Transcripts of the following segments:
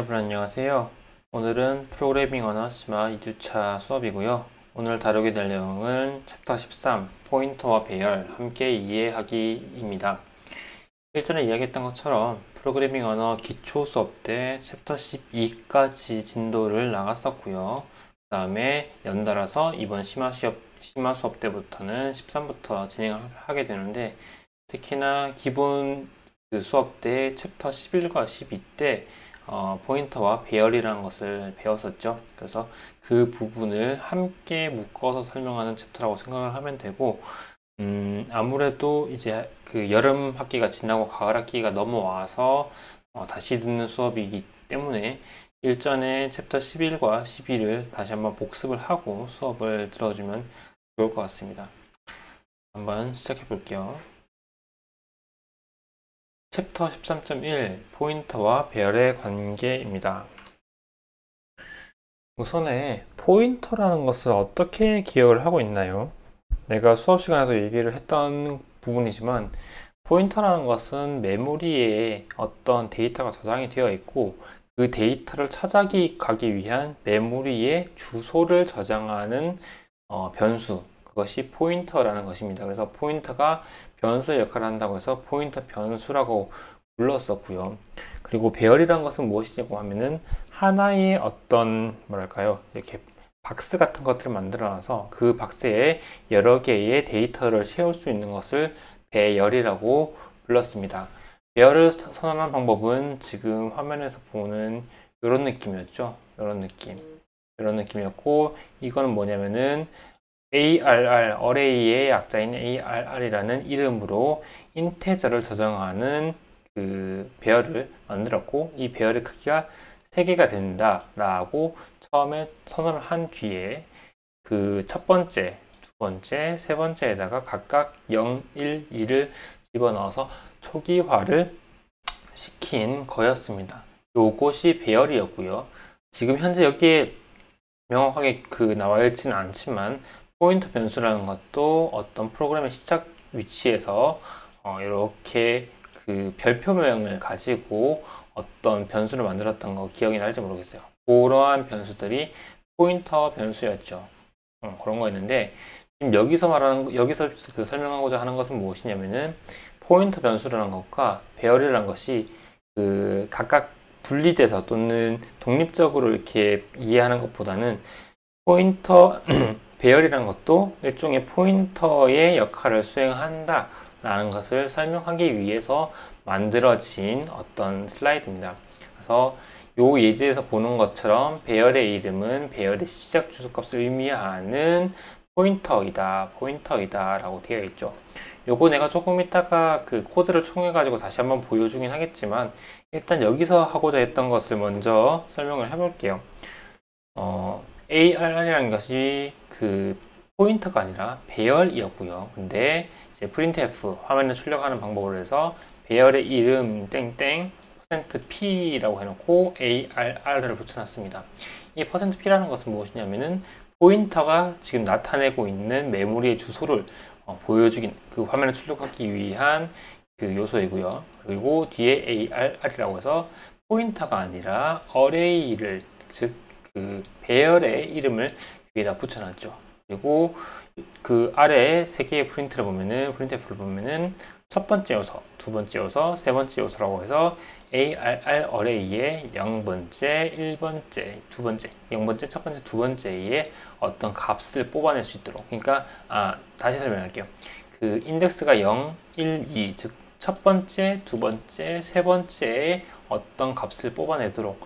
여러분 안녕하세요. 오늘은 프로그래밍 언어 심화 2주차 수업이고요. 오늘 다루게 될 내용은 챕터 13 포인터와 배열 함께 이해하기입니다. 일전에 이야기했던 것처럼 프로그래밍 언어 기초 수업 때 챕터 12까지 진도를 나갔었고요. 그 다음에 연달아서 이번 심화 수업 때부터는 13부터 진행하게 되는데, 특히나 기본 그 수업 때 챕터 11과 12 때 포인터와 배열이라는 것을 배웠었죠. 그래서 그 부분을 함께 묶어서 설명하는 챕터라고 생각을 하면 되고, 아무래도 이제 그 여름 학기가 지나고 가을 학기가 넘어와서 다시 듣는 수업이기 때문에 일전에 챕터 11과 12를 다시 한번 복습을 하고 수업을 들어주면 좋을 것 같습니다. 한번 시작해 볼게요. 챕터 13.1 포인터와 배열의 관계입니다. 우선에 포인터라는 것을 어떻게 기억을 하고 있나요? 내가 수업 시간에도 얘기를 했던 부분이지만, 포인터라는 것은 메모리에 어떤 데이터가 저장이 되어 있고 그 데이터를 찾아가기 위한 메모리의 주소를 저장하는 변수, 그것이 포인터라는 것입니다. 그래서 포인터가 변수의 역할을 한다고 해서 포인터 변수라고 불렀었고요. 그리고 배열이라는 것은 무엇이냐고 하면은 하나의 어떤 뭐랄까요, 이렇게 박스 같은 것들을 만들어놔서 그 박스에 여러 개의 데이터를 채울 수 있는 것을 배열이라고 불렀습니다. 배열을 선언한 방법은 지금 화면에서 보는 이런 느낌이었죠. 이런 느낌이었고, 이거는 뭐냐면은 ARR, 어레이의 약자인 ARR이라는 이름으로 인테저를 저장하는 그 배열을 만들었고, 이 배열의 크기가 3개가 된다라고 처음에 선언을 한 뒤에 그 첫 번째, 두 번째, 세 번째에다가 각각 0, 1, 2를 집어넣어서 초기화를 시킨 거였습니다. 요것이 배열이었고요. 지금 현재 여기에 명확하게 나와 있지는 않지만, 포인터 변수라는 것도 어떤 프로그램의 시작 위치에서 이렇게 그 별표 모양을 가지고 어떤 변수를 만들었던 거 기억이 날지 모르겠어요. 그러한 변수들이 포인터 변수였죠. 그런 거였는데, 지금 여기서 그 설명하고자 하는 것은 무엇이냐면은, 포인터 변수라는 것과 배열이라는 것이 그 각각 분리돼서 또는 독립적으로 이렇게 이해하는 것보다는, 포인터 배열이라는 것도 일종의 포인터의 역할을 수행한다 라는 것을 설명하기 위해서 만들어진 어떤 슬라이드입니다. 그래서 요 예제에서 보는 것처럼 배열의 이름은 배열의 시작 주소값을 의미하는 포인터이다 라고 되어 있죠. 요거 내가 조금 이따가 그 코드를 통해 가지고 다시 한번 보여주긴 하겠지만, 일단 여기서 하고자 했던 것을 먼저 설명을 해볼게요. ARR이라는 것이 그 포인터가 아니라 배열이었고요. 근데 이제 printf 화면에 출력하는 방법으로 해서 배열의 이름 땡땡 %p라고 해놓고 ARR을 붙여놨습니다. 이 %p라는 것은 무엇이냐면은 포인터가 지금 나타내고 있는 메모리의 주소를 보여주긴, 그 화면에 출력하기 위한 그 요소이고요. 그리고 뒤에 ARR이라고 해서 포인터가 아니라 어레이를, 즉 그 배열의 이름을 위에다 붙여놨죠. 그리고 그 아래에 세 개의 프린트를 보면은, 프린트F를 보면은 첫 번째 요소, 두 번째 요소, 세 번째 요소라고 해서 ARR 어레이의 0번째, 1번째, 두 번째, 0번째, 첫 번째, 두 번째의 어떤 값을 뽑아낼 수 있도록. 그러니까 다시 설명할게요. 그 인덱스가 0, 1, 2, 즉 첫 번째, 두 번째, 세 번째의 어떤 값을 뽑아내도록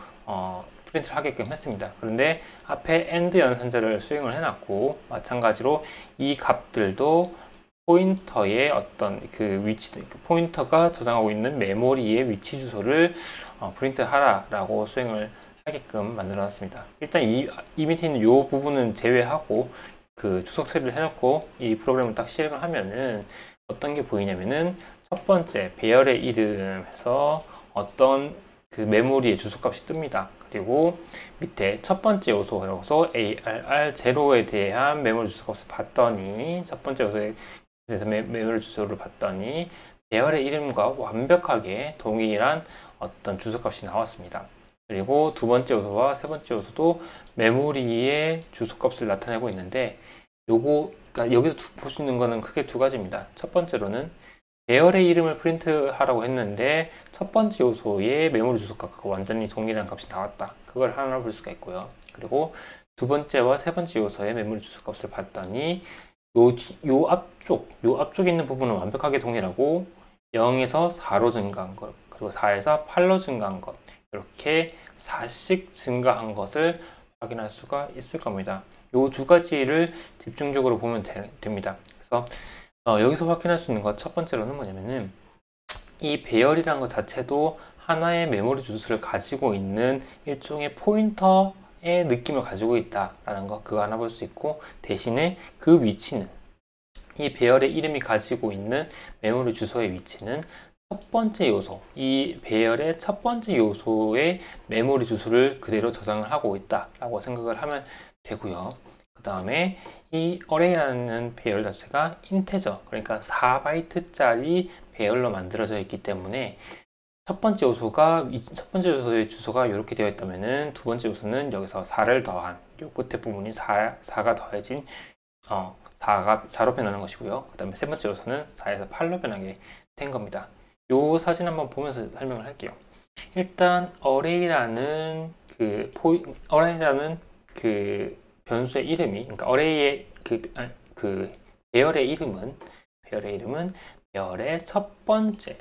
프린트를 하게끔 했습니다. 그런데 앞에 AND 연산자를 수행을 해놨고, 마찬가지로 이 값들도 포인터의 어떤 그 위치, 그 포인터가 저장하고 있는 메모리의 위치 주소를 프린트 하라라고 수행을 하게끔 만들어 놨습니다. 일단 이 밑에 있는 이 부분은 제외하고 그 주석 처리를 해놓고 이 프로그램을 딱 실행을 하면은 어떤 게 보이냐면은, 첫 번째 배열의 이름에서 어떤 그 메모리의 주소값이 뜹니다. 그리고 밑에 첫 번째 요소라고 해서 ARR0에 대한 메모리 주소값을 봤더니, 첫 번째 요소에 대해서 메모리 주소를 봤더니 배열의 이름과 완벽하게 동일한 어떤 주소값이 나왔습니다. 그리고 두 번째 요소와 세 번째 요소도 메모리의 주소값을 나타내고 있는데 그러니까 여기서 볼 수 있는 거는 크게 두 가지입니다. 첫 번째로는 배열의 이름을 프린트하라고 했는데 첫 번째 요소의 메모리 주소값과 완전히 동일한 값이 나왔다. 그걸 하나 볼 수가 있고요. 그리고 두 번째와 세 번째 요소의 메모리 주소값을 봤더니 요 앞쪽에 있는 부분은 완벽하게 동일하고 0에서 4로 증가한 것, 그리고 4에서 8로 증가한 것, 이렇게 4씩 증가한 것을 확인할 수가 있을 겁니다. 요 두 가지를 집중적으로 보면 됩니다. 그래서 여기서 확인할 수 있는 것 첫 번째로는 뭐냐면은 이 배열이라는 것 자체도 하나의 메모리 주소를 가지고 있는 일종의 포인터의 느낌을 가지고 있다라는 거, 그거 하나 볼 수 있고, 대신에 그 위치는 이 배열의 이름이 가지고 있는 메모리 주소의 위치는 첫 번째 요소, 이 배열의 첫 번째 요소의 메모리 주소를 그대로 저장을 하고 있다라고 생각을 하면 되고요. 그 다음에 이 array라는 배열 자체가 인테저, 그러니까 4바이트짜리 배열로 만들어져 있기 때문에 첫 번째 요소의 주소가 이렇게 되어 있다면은 두 번째 요소는 여기서 4를 더한 요 끝에 부분이 4가 더해진 4로 변하는 것이고요. 그 다음에 세 번째 요소는 4에서 8로 변하게 된 겁니다. 요 사진 한번 보면서 설명을 할게요. 일단 array라는 변수의 이름이, 그러니까 array의 배열의 이름은 배열의 첫 번째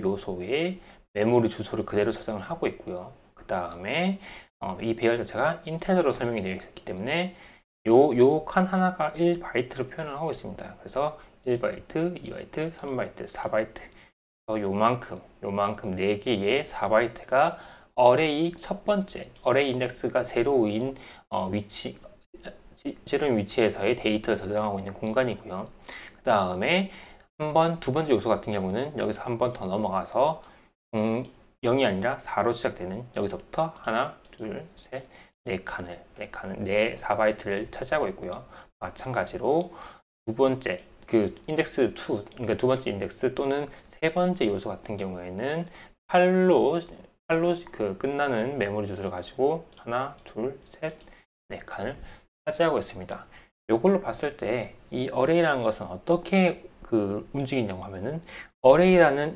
요소의 메모리 주소를 그대로 저장을 하고 있고요. 그 다음에 이 배열 자체가 인테저로 설명이 되어 있기 때문에 요 칸 하나가 1바이트로 표현을 하고 있습니다. 그래서 1바이트, 2바이트, 3바이트, 4바이트, 요만큼 4개의 4바이트가 array 첫 번째, array 인덱스가 제로인 위치에서의 데이터를 저장하고 있는 공간이고요. 그 다음에 두 번째 요소 같은 경우는 여기서 한 번 더 넘어가서 0이 아니라 4로 시작되는, 여기서부터 하나, 둘, 셋, 4바이트를 차지하고 있고요. 마찬가지로 두 번째 인덱스 2, 그러니까 두 번째 인덱스 또는 세 번째 요소 같은 경우에는 8로 끝나는 메모리 주소를 가지고 하나, 둘, 셋, 4칸을 차지하고 있습니다. 이걸로 봤을 때 이 array라는 것은 어떻게 움직이냐고 하면은 array라는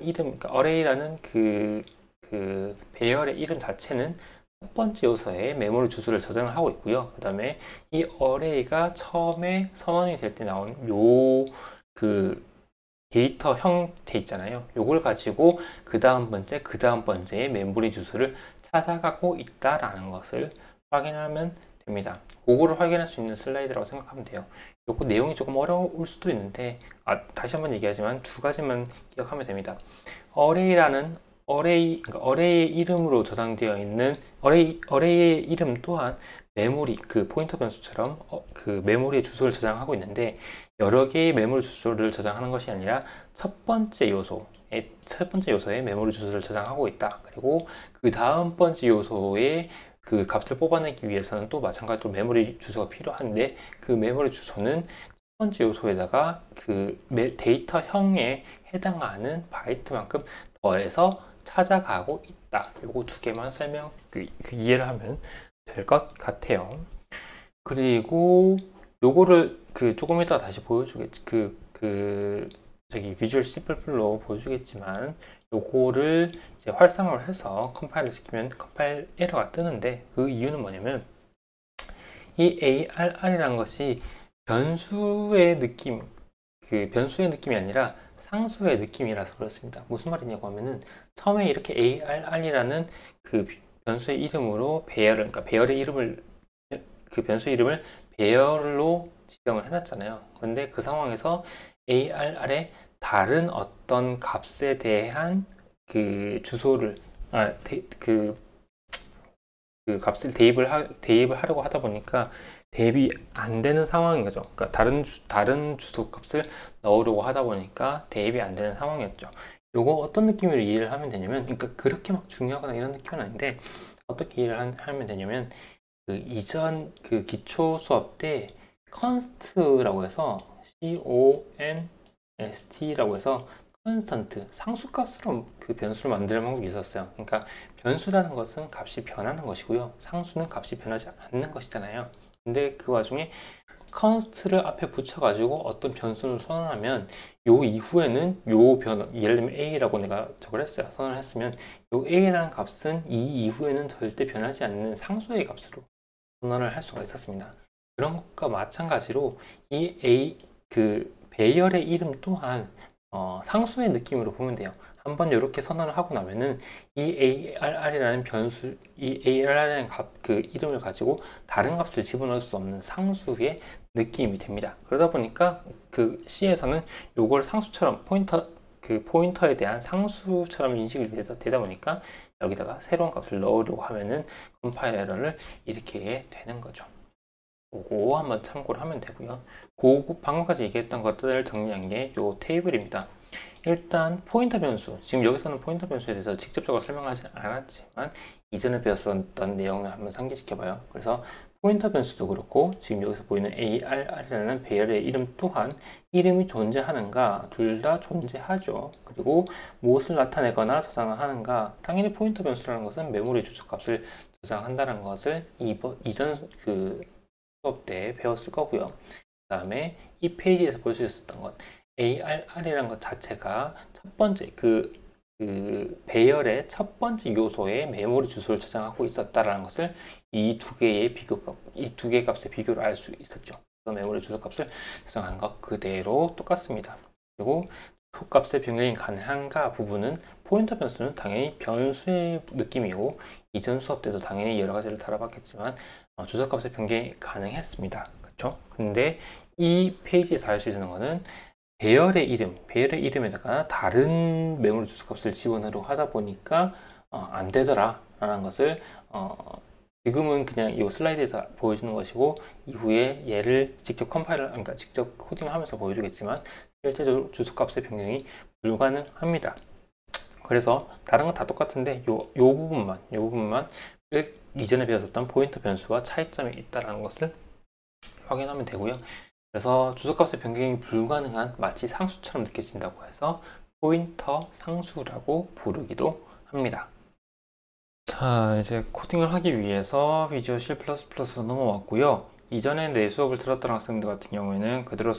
배열의 이름 자체는 첫 번째 요소에 메모리 주소를 저장을 하고 있고요. 그 다음에 이 array가 처음에 선언이 될 때 나온 데이터 형태 있잖아요. 요걸 가지고 그 다음 번째의 메모리 주소를 찾아가고 있다라는 것을 확인하면 됩니다. 그거를 확인할 수 있는 슬라이드라고 생각하면 돼요. 요거 내용이 조금 어려울 수도 있는데 다시 한번 얘기하지만 두 가지만 기억하면 됩니다. array의 이름으로 저장되어 있는 array의 이름 또한 메모리 포인터 변수처럼 메모리의 주소를 저장하고 있는데, 여러 개의 메모리 주소를 저장하는 것이 아니라 첫 번째 요소의 메모리 주소를 저장하고 있다. 그리고 그 다음 번째 요소의 값을 뽑아내기 위해서는 또 마찬가지로 메모리 주소가 필요한데, 그 메모리 주소는 첫 번째 요소에다가 데이터형에 해당하는 바이트만큼 더해서 찾아가고 있다. 요거 두 개만 이해를 하면 될 것 같아요. 그리고 요거를 조금 이따 다시 보여주겠지. 비주얼 C++ 로 보여주겠지만, 요거를 이제 활성화를 해서 컴파일을 시키면 컴파일 에러가 뜨는데, 그 이유는 뭐냐면 이 ARR이라는 것이 변수의 느낌이 아니라 상수의 느낌이라서 그렇습니다. 무슨 말이냐고 하면은 처음에 이렇게 ARR이라는 변수의 이름으로 그러니까 배열의 이름을 변수의 이름을 배열로 지정을 해놨잖아요. 근데 그 상황에서 ARR에 다른 어떤 값에 대한 주소를 값을 대입을 하려고 하다 보니까 대입이 안 되는 상황인 거죠. 그러니까 다른 주소 값을 넣으려고 하다 보니까 대입이 안 되는 상황이었죠. 요거 어떤 느낌으로 이해를 하면 되냐면, 그러니까 그렇게 막 중요하거나 이런 느낌은 아닌데, 어떻게 이해를 하면 되냐면, 이전 기초 수업 때 const라고 해서 CONST라고 해서 컨스턴트, 상수값으로 그 변수를 만드는 방법이 있었어요. 그러니까 변수라는 것은 값이 변하는 것이고요. 상수는 값이 변하지 않는 것이잖아요. 근데 그 와중에 컨스트를 앞에 붙여가지고 어떤 변수를 선언하면 요 이후에는 요 예를 들면 a라고 내가 저걸 했어요. 선언을 했으면 요 a라는 값은 이 이후에는 절대 변하지 않는 상수의 값으로 선언을 할 수가 있었습니다. 그런 것과 마찬가지로 이 a 그 배열의 이름 또한 상수의 느낌으로 보면 돼요. 한번 이렇게 선언을 하고 나면은 이 arr이라는 변수, 이 arr이라는 값, 그 이름을 가지고 다른 값을 집어넣을 수 없는 상수의 느낌이 됩니다. 그러다 보니까 그 C에서는 요걸 상수처럼 포인터에 대한 상수처럼 인식이 되다 보니까 여기다가 새로운 값을 넣으려고 하면은 컴파일 에러를 일으키게 되는 거죠. 그거 한번 참고를 하면 되고요. 방금까지 얘기했던 것들을 정리한 게 요 테이블입니다. 일단 포인터 변수, 지금 여기서는 포인터 변수에 대해서 직접적으로 설명하지 않았지만 이전에 배웠었던 내용을 한번 상기시켜봐요. 그래서 포인터 변수도 그렇고 지금 여기서 보이는 arr이라는 배열의 이름 또한 이름이 존재하는가, 둘 다 존재하죠. 그리고 무엇을 나타내거나 저장하는가, 당연히 포인터 변수라는 것은 메모리 주소값을 저장한다는 것을 이전 그 수업 때 배웠을 거고요. 그 다음에 이 페이지에서 볼 수 있었던 것, arr이라는 것 자체가 첫 번째 그 배열의 첫 번째 요소의 메모리 주소를 저장하고 있었다라는 것을 이 두 개의 값의 비교를 알 수 있었죠. 그래서 메모리 주소 값을 저장하는 것 그대로 똑같습니다. 그리고 값의 변경이 가능한가 부분은 포인터 변수는 당연히 변수의 느낌이고 이전 수업 때도 당연히 여러 가지를 다뤄봤겠지만 주소값의 변경이 가능했습니다. 그렇죠? 근데 이 페이지에서 알 수 있는 거는 배열의 이름에다가 다른 메모리 주소값을 집어넣으려고 하다 보니까 안 되더라 라는 것을 지금은 그냥 이 슬라이드에서 보여주는 것이고 이후에 얘를 직접 그러니까 직접 코딩을 하면서 보여주겠지만 실제로 주소값의 변경이 불가능합니다. 그래서 다른 건 다 똑같은데 요 부분만 이전에 배웠던 포인터 변수와 차이점이 있다는 것을 확인하면 되고요. 그래서 주소값의 변경이 불가능한 마치 상수처럼 느껴진다고 해서 포인터 상수라고 부르기도 합니다. 자, 이제 코딩을 하기 위해서 비주얼 C++로 넘어왔고요. 이전에 내 수업을 들었던 학생들 같은 경우에는 그대로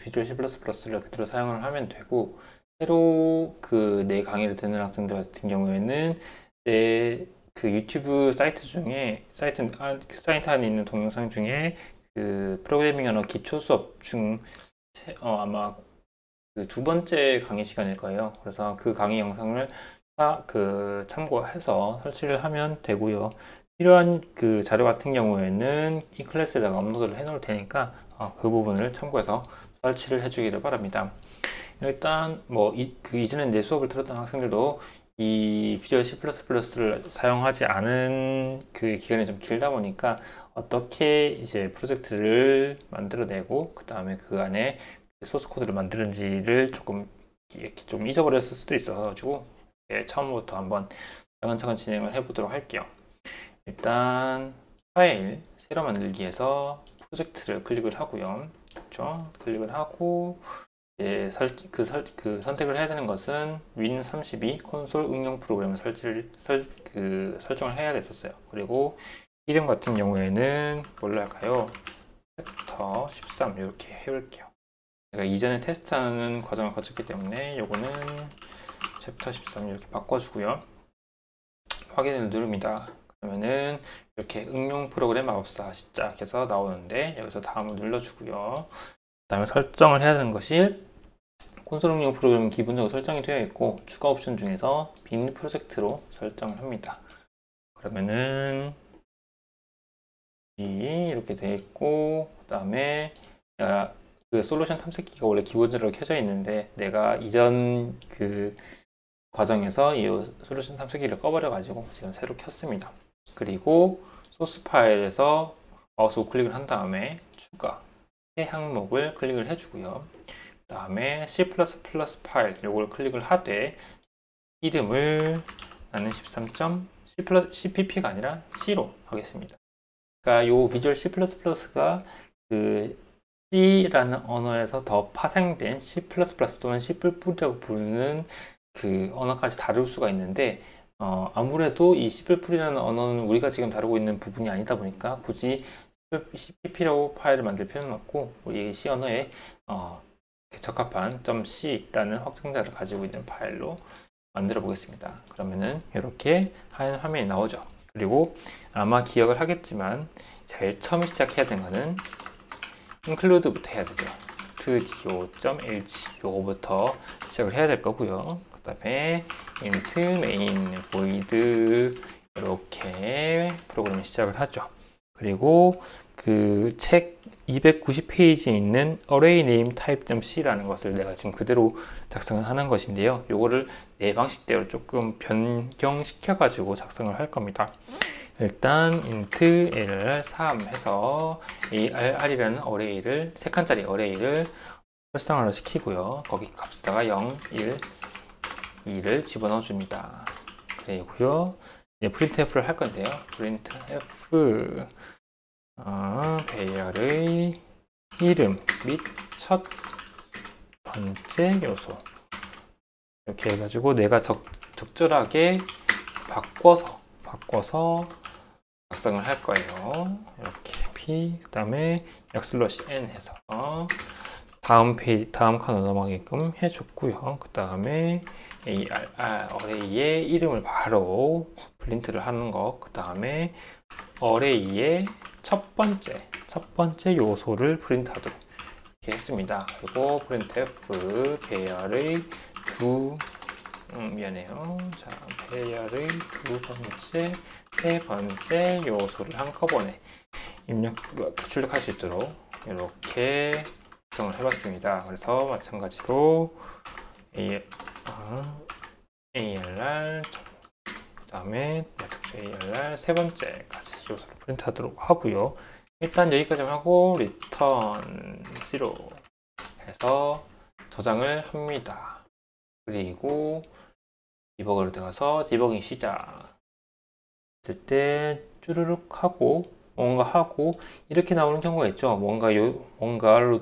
비주얼 C++를 그대로 사용을 하면 되고, 새로 내 강의를 듣는 학생들 같은 경우에는 내 그 유튜브 사이트 안에 있는 동영상 중에 그 프로그래밍 언어 기초 수업 중 아마 그 두 번째 강의 시간일 거예요. 그래서 그 강의 영상을 참고해서 설치를 하면 되고요. 필요한 그 자료 같은 경우에는 이 클래스에다가 업로드를 해 놓을 테니까 그 부분을 참고해서 설치를 해 주기를 바랍니다. 일단 그 이전에 내 수업을 들었던 학생들도 이 비주얼 C++를 사용하지 않은 그 기간이 좀 길다 보니까 어떻게 이제 프로젝트를 만들어내고 그 다음에 그 안에 소스 코드를 만드는지를 조금 이렇게 좀 잊어버렸을 수도 있어가지고 처음부터 한번 차근차근 진행을 해보도록 할게요. 일단 파일 새로 만들기에서 프로젝트를 클릭을 하고요. 그렇죠? 클릭을 하고 이제 선택을 해야 되는 것은 Win32 콘솔 응용 프로그램을 설정을 해야 됐었어요. 그리고 이름 같은 경우에는 뭘로 할까요? 챕터 13 이렇게 해볼게요. 제가 이전에 테스트하는 과정을 거쳤기 때문에 요거는 챕터 13 이렇게 바꿔주고요. 확인을 누릅니다. 그러면은 이렇게 응용 프로그램 마법사 시작해서 나오는데 여기서 다음을 눌러주고요. 그 다음에 설정을 해야 되는 것이 콘솔 응용 프로그램은 기본적으로 설정이 되어 있고 추가 옵션 중에서 빈 프로젝트로 설정을 합니다. 그러면은 이렇게 되어 있고 그 다음에 그 솔루션 탐색기가 원래 기본적으로 켜져 있는데 내가 이전 그 과정에서 이 솔루션 탐색기를 꺼버려 가지고 지금 새로 켰습니다. 그리고 소스 파일에서 마우스 우클릭을 한 다음에 추가 새 항목을 클릭을 해주고요. 그 다음에 C++ 파일 요걸 클릭을 하되 이름을 나는 13.cpp가 아니라 C로 하겠습니다. 그러니까 요 비주얼 C++가 그 C라는 언어에서 더 파생된 C++ 또는 C++이라고 부르는 그 언어까지 다룰 수가 있는데 아무래도 이 C++이라는 언어는 우리가 지금 다루고 있는 부분이 아니다 보니까 굳이 CPP라고 파일을 만들 필요는 없고 우리 C 언어에 적합한 .c라는 확장자를 가지고 있는 파일로 만들어 보겠습니다. 그러면은 이렇게 하얀 화면이 나오죠. 그리고 아마 기억을 하겠지만 제일 처음에 시작해야 되는 거는 include부터 해야 되죠. studio.lg 요거부터 시작을 해야 될 거고요. 그 다음에 int main void 이렇게 프로그램을 시작을 하죠. 그리고 그 책 290페이지에 있는 array name type.c라는 것을 내가 지금 그대로 작성을 하는 것인데요. 요거를 내 방식대로 조금 변경시켜 가지고 작성을 할 겁니다. 일단 int arr3 해서 arr이라는 어레이를 3칸짜리 어레이를 활성화를 시키고요. 거기 값에다가 0, 1, 2를 집어넣어 줍니다. 그리고요. 이제 printf를 할 건데요. printf 배열의 이름 및 첫 번째 요소 이렇게 해가지고 내가 적절하게 바꿔서 작성을 할 거예요. 이렇게 p 그 다음에 \n 해서 다음 칸으로 넘어가게끔 해줬고요. 그 다음에 arr 어레이의 이름을 바로 프린트를 하는 거. 그 다음에 어레이의 첫 번째 요소를 프린트하도록 이렇게 했습니다. 그리고 printf 배열의 미안해요. 자, 배열의 세 번째 요소를 한꺼번에 출력할 수 있도록 이렇게 구성을 해봤습니다. 그래서 마찬가지로 ARR 그 다음에 ARR 세 번째까지 요소를 프린트하도록 하고요. 일단 여기까지만 하고 return 0 해서 저장을 합니다. 그리고 디버거를 들어가서 디버깅 시작 했을 때 쭈르륵 하고 뭔가 하고 이렇게 나오는 경우가 있죠. 뭔가를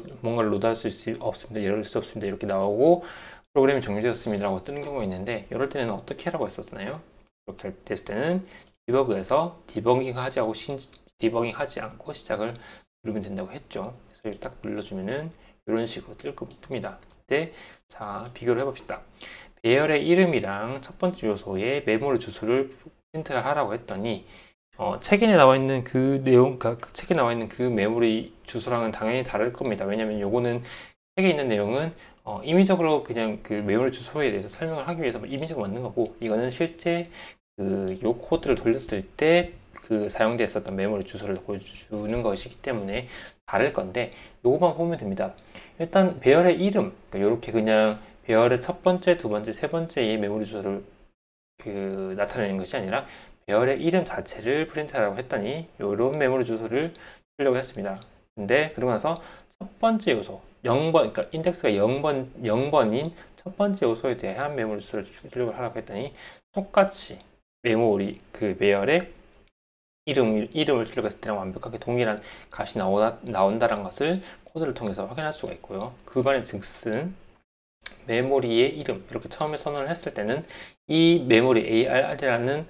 로드할 수 없습니다. 열을 수 없습니다. 이렇게 나오고 프로그램이 종료되었습니다 라고 뜨는 경우가 있는데 이럴 때는 어떻게 하라고 했었나요? 이렇게 됐을 때는 디버그에서 디버깅 하지 않고 시작을 누르면 된다고 했죠. 그래서 딱 눌러주면은 이런 식으로 뜹니다. 네, 자 비교를 해봅시다. 배열의 이름이랑 첫 번째 요소의 메모리 주소를 프린트하라고 했더니 책에 나와 있는 그 내용, 그 책에 나와 있는 그 메모리 주소랑은 당연히 다를 겁니다. 왜냐면 요거는 책에 있는 내용은 임의적으로 그냥 그 메모리 주소에 대해서 설명을 하기 위해서 임의적으로 만든 거고 이거는 실제 요 코드를 돌렸을 때 그 사용되었었던 메모리 주소를 보여주는 것이기 때문에 다를 건데 요거만 보면 됩니다. 일단 배열의 이름 이렇게 그냥 배열의 첫 번째, 두 번째, 세 번째의 메모리 주소를 나타내는 것이 아니라 배열의 이름 자체를 프린트하라고 했더니 이런 메모리 주소를 출력을 했습니다. 근데 그러고 나서 첫 번째 요소 0번, 그러니까 인덱스가 0번인 첫 번째 요소에 대한 메모리 주소를 출력을 하라고 했더니 똑같이 메모리 그 배열의 이름을 출력했을 때랑 완벽하게 동일한 값이 나온다는 것을 코드를 통해서 확인할 수가 있고요. 그 말의 즉슨 메모리의 이름 이렇게 처음에 선언을 했을 때는 이 메모리 ARR이라는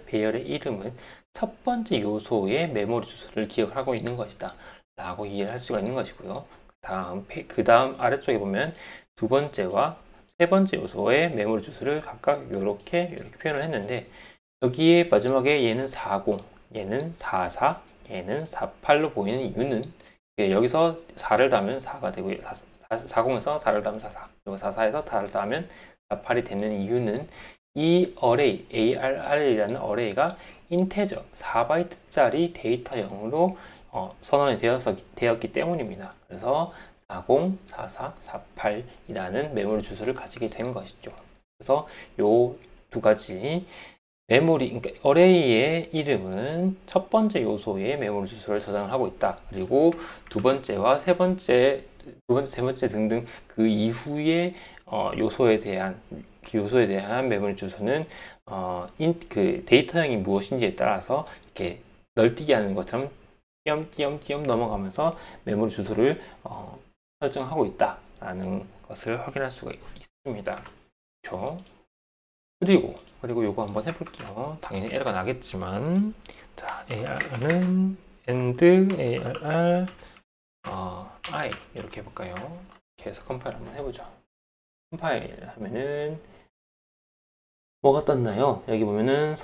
배열의 이름은 첫 번째 요소의 메모리 주소를 기억하고 있는 것이다 라고 이해를 할 수가 있는 것이고요. 그 다음 아래쪽에 보면 두 번째와 세 번째 요소의 메모리 주소를 각각 이렇게 표현을 했는데 여기에 마지막에 얘는 40, 얘는 44, 얘는 48로 보이는 이유는 여기서 4를 더하면 4가 되고요. 40에서 4를 더하면 44, 그리고 44에서 4를 더하면 48이 되는 이유는 이 어레이, ARR이라는 어레이가 인테저 4바이트짜리 데이터형으로 선언이 되었기 때문입니다. 그래서 40, 44, 48이라는 메모리 주소를 가지게 된 것이죠. 그래서 요 두 가지 그러니까 어레이의 이름은 첫 번째 요소의 메모리 주소를 저장을 하고 있다. 그리고 두 번째와 세 번째 등등 그 이후의 요소에 대한 메모리 주소는 그 데이터형이 무엇인지에 따라서 이렇게 널뛰기 하는 것처럼 띄엄띄엄띄엄 넘어가면서 메모리 주소를 설정하고 있다라는 것을 확인할 수가 있습니다. 그렇죠? 그리고 요거 한번 해볼게요. 당연히 에러가 나겠지만, 자, AR은 AND ARR I 이렇게 해볼까요? 이렇게 해서 컴파일 한번 해보죠. 컴파일 하면은 뭐가 떴나요? 여기 보면은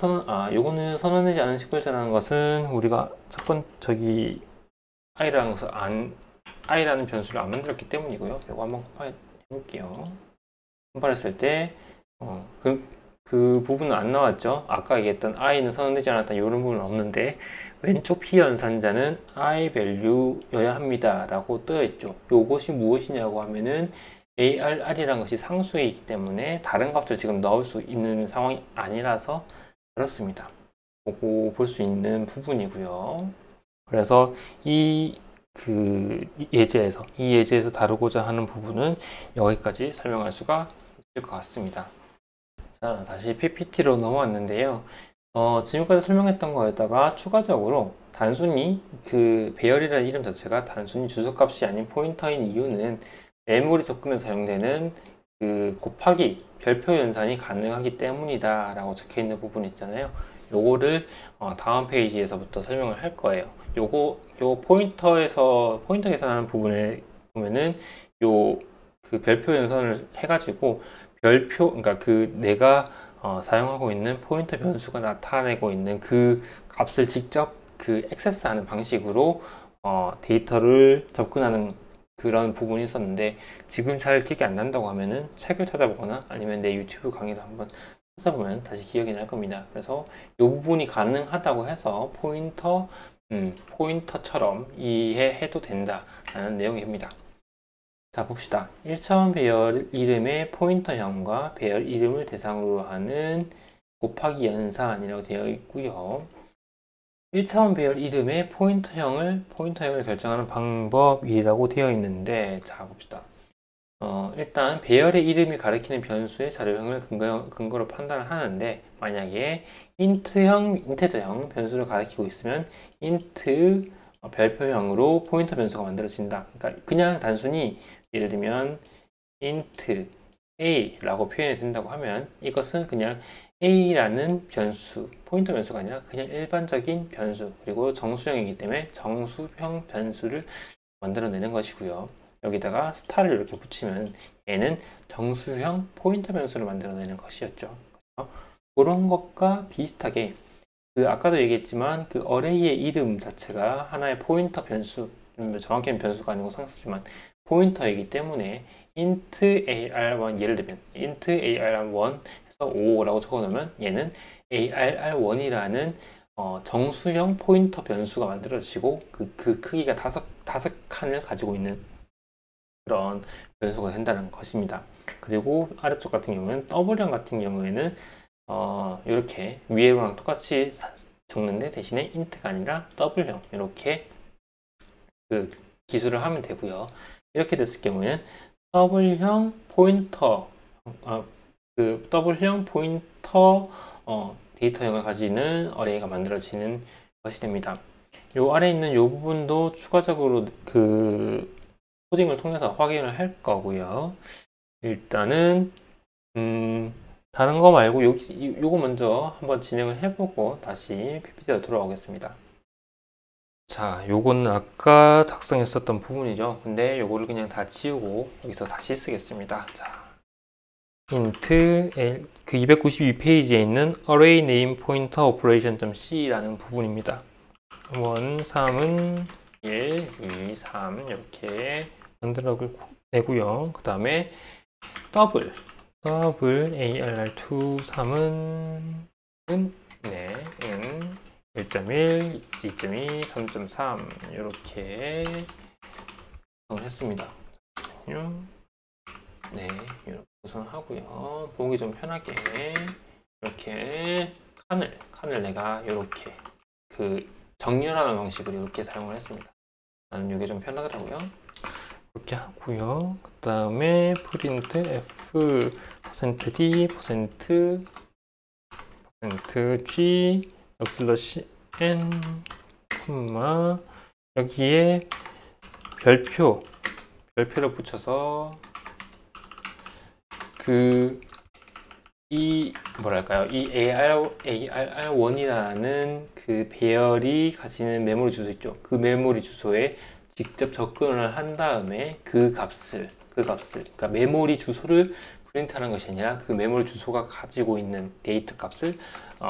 요거는 선언되지 않은 식별자라는 것은 우리가 저기 i라는 것을 i라는 변수를 안 만들었기 때문이고요. 이거 한번 컴파일 해볼게요. 컴파일 했을 때 그 부분은 안 나왔죠. 아까 얘기했던 i는 선언되지 않았다 이런 부분은 없는데 왼쪽 피연산자는 i value여야 합니다 라고 뜨여 있죠. 요것이 무엇이냐고 하면은 ARR이라는 것이 상수이기 때문에 다른 값을 지금 넣을 수 있는 상황이 아니라서 그렇습니다. 보고 볼 수 있는 부분이고요. 그래서 이 예제에서 다루고자 하는 부분은 여기까지 설명할 수가 있을 것 같습니다. 자, 다시 PPT로 넘어왔는데요. 지금까지 설명했던 거에다가 추가적으로 단순히 그 배열이라는 이름 자체가 단순히 주소값이 아닌 포인터인 이유는 메모리 접근에 사용되는 그 곱하기 별표 연산이 가능하기 때문이다 라고 적혀 있는 부분 있잖아요. 요거를 다음 페이지에서부터 설명을 할 거예요. 요 포인터 계산하는 부분에 보면은 그 별표 연산을 해가지고 그러니까 내가 사용하고 있는 포인터 변수가 나타내고 있는 그 값을 직접 액세스하는 방식으로 데이터를 접근하는 그런 부분이 있었는데 지금 잘 기억이 안 난다고 하면은 책을 찾아보거나 아니면 내 유튜브 강의를 한번 찾아보면 다시 기억이 날 겁니다. 그래서 이 부분이 가능하다고 해서 포인터처럼 이해해도 된다라는 내용입니다. 자, 봅시다. 1차원 배열 이름의 포인터형과 배열 이름을 대상으로 하는 곱하기 연산이라고 되어 있고요. 1차원 배열 이름의 포인터형을 결정하는 방법이라고 되어 있는데, 자, 봅시다. 일단 배열의 이름이 가리키는 변수의 자료형을 근거로 판단을 하는데, 만약에 인테저형 변수를 가리키고 있으면 int 별표형으로 포인터 변수가 만들어진다. 그러니까 그냥 단순히 예를 들면 int a라고 표현이 된다고 하면 이것은 그냥 a라는 변수, 포인터 변수가 아니라 그냥 일반적인 변수, 그리고 정수형이기 때문에 정수형 변수를 만들어내는 것이고요. 여기다가 스타를 이렇게 붙이면 얘는 정수형 포인터 변수를 만들어내는 것이었죠. 그런 것과 비슷하게 아까도 얘기했지만 그 어레이의 이름 자체가 하나의 포인터 변수, 정확히는 변수가 아니고 상수지만 포인터이기 때문에 int ar1 예를 들면 int ar1 해서 5라고 적어놓으면 얘는 arr1이라는 정수형 포인터 변수가 만들어지고 그 크기가 다섯 칸을 가지고 있는 그런 변수가 된다는 것입니다. 그리고 아래쪽 같은 경우는 더블형 같은 경우에는 이렇게 위에랑 똑같이 적는데 대신에 int가 아니라 더블형 이렇게 기술을 하면 되고요. 이렇게 됐을 경우에는 더블형 포인터 데이터형을 가지는 어레이가 만들어지는 것이 됩니다. 요 아래에 있는 요 부분도 추가적으로 코딩을 통해서 확인을 할 거고요. 일단은 다른 거 말고 요거 먼저 한번 진행을 해보고 다시 PPT로 돌아오겠습니다. 자, 요거는 아까 작성했었던 부분이죠. 근데 요거를 그냥 다 지우고 여기서 다시 쓰겠습니다. 자, int 그 292페이지에 있는 array name pointer operation.c라는 부분입니다. 1, 3은 1, 2, 3 이렇게 만들어 내고요. 그 다음에 더블 ARR2 3은 1.1, 2.2, 3.3 이렇게 구성했습니다. 네, 이렇게 구성하고요. 보기 좀 편하게 이렇게 칸을 내가 이렇게 정렬하는 방식으로 이렇게 사용을 했습니다. 나는 이게 좀 편하더라고요. 이렇게 하고요. 그 다음에 print f %d %g \n 여기에 별표를 붙여서 이 뭐랄까요? 이 ARR1이라는 그 배열이 가지는 메모리 주소 있죠. 그 메모리 주소에 직접 접근을 한 다음에 그 값을, 그러니까 메모리 주소를 프린트하는 것이 아니라 그 메모리 주소가 가지고 있는 데이터 값을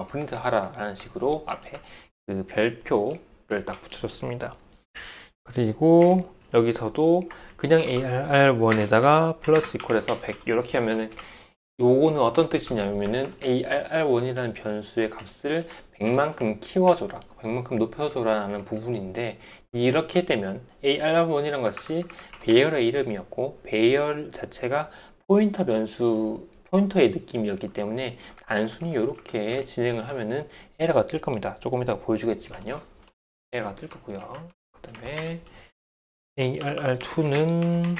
프린트하라라는 식으로 앞에 그 별표를 딱 붙여줬습니다. 그리고 여기서도 그냥 ARR1에다가 플러스 이퀄해서 100 이렇게 하면은 요거는 어떤 뜻이냐면은 ARR1이라는 변수의 값을 100만큼 키워줘라, 100만큼 높여줘라는 부분인데, 이렇게 되면 ARR1이란 것이 배열의 이름이었고 배열 자체가 포인터의 느낌이었기 때문에 단순히 이렇게 진행을 하면은 에러가 뜰 겁니다. 조금 이따가 보여주겠지만요. 에러가 뜰 거고요. 그 다음에 ARR2는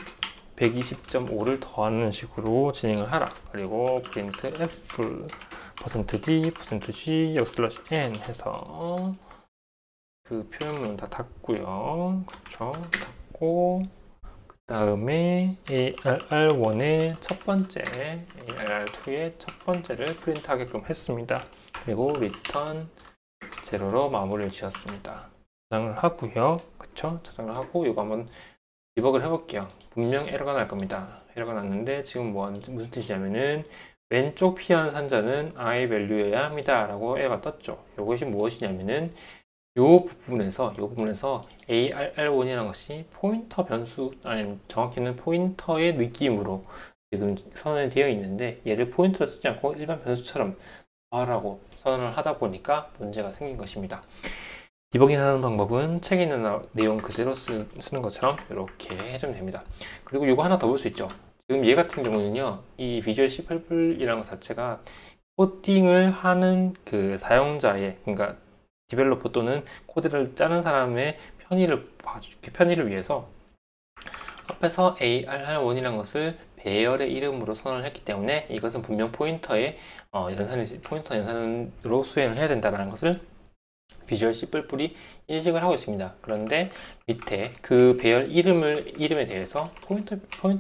120.5를 더하는 식으로 진행을 하라. 그리고 print f %d, %g, \n 해서 그 표현문 다 닫고요. 그쵸? 닫고 그 다음에 ARR1의 첫 번째, ARR2의 첫 번째를 프린트 하게끔 했습니다. 그리고 return 제로로 마무리를 지었습니다. 저장을 하고요. 그쵸? 저장을 하고 이거 한번 디버그를 해볼게요. 분명 에러가 날 겁니다. 에러가 났는데 지금 무슨 뜻이냐면은 왼쪽 피한 산자는 I value여야 합니다 라고 에러가 떴죠. 이것이 무엇이냐면은 요 부분에서 ARR1이라는 것이 포인터 변수, 아니면 정확히는 포인터의 느낌으로 지금 선언이 되어 있는데, 얘를 포인터로 쓰지 않고 일반 변수처럼 라고 선언을 하다 보니까 문제가 생긴 것입니다. 디버깅 하는 방법은 책에 있는 내용 그대로 쓰는 것처럼 이렇게 해주면 됩니다. 그리고 이거 하나 더 볼 수 있죠. 지금 얘 같은 경우는요, 이 비주얼 C++ 이라는 것 자체가 코딩을 하는 그 사용자의, 그러니까 디벨로퍼 또는 코드를 짜는 사람의 편의를 위해서 앞에서 ARR1이라는 것을 배열의 이름으로 선언을 했기 때문에 이것은 분명 포인터 연산으로 수행을 해야 된다는 것을 비주얼 C++이 인식을 하고 있습니다. 그런데 밑에 그 배열 이름에 대해서 포인터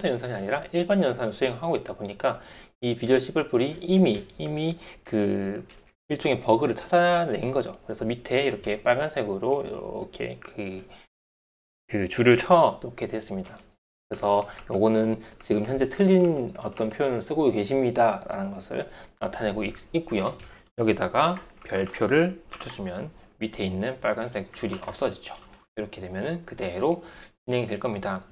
연산이 아니라 일반 연산을 수행하고 있다 보니까 이 비주얼 C++이 이미 그 일종의 버그를 찾아낸 거죠. 그래서 밑에 이렇게 빨간색으로 이렇게 그 줄을 쳐 놓게 됐습니다. 그래서 요거는 지금 현재 틀린 어떤 표현을 쓰고 계십니다 라는 것을 나타내고 있고요. 여기다가 별표를 붙여주면 밑에 있는 빨간색 줄이 없어지죠. 이렇게 되면은 그대로 진행이 될 겁니다.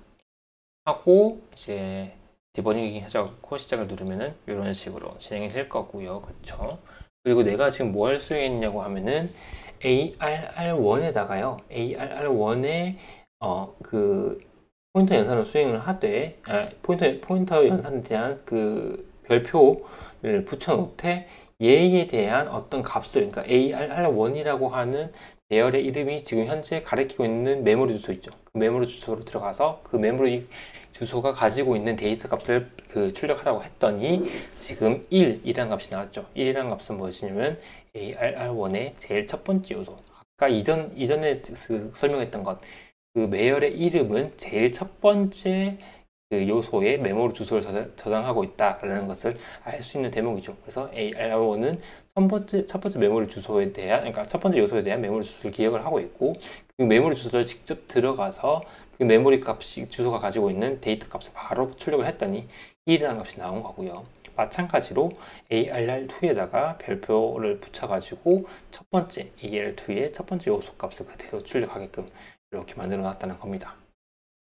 하고 이제 디버깅 하자고 시작을 누르면은 이런 식으로 진행이 될 거고요. 그쵸? 그리고 내가 지금 뭐 할 수행했냐고 하면은 ARR1에다가요. ARR1에 그 포인터 연산을 수행을 하되 포인터 연산에 대한 그 별표를 붙여놓되 얘에 대한 어떤 값을, 그러니까 ARR1이라고 하는 배열의 이름이 지금 현재 가리키고 있는 메모리 주소 있죠. 그 메모리 주소로 들어가서 그 메모리 주소가 가지고 있는 데이터 값을 출력하라고 했더니 지금 1이라는 값이 나왔죠. 1이라는 값은 무엇이냐면 ARR1의 제일 첫 번째 요소. 아까 이전에 설명했던 것, 그 배열의 이름은 제일 첫 번째 그 요소의 메모리 주소를 저장하고 있다라는 것을 알 수 있는 대목이죠. 그래서 ARR1은 첫 번째 메모리 주소에 대한, 그러니까 첫 번째 요소에 대한 메모리 주소를 기억을 하고 있고, 그 메모리 주소를 직접 들어가서 그 메모리 값이 주소가 가지고 있는 데이터 값을 바로 출력을 했더니 1이라는 값이 나온 거고요. 마찬가지로 ARR2에다가 별표를 붙여가지고 첫 번째 ARR2의 첫 번째 요소 값을 그대로 출력하게끔 이렇게 만들어 놨다는 겁니다.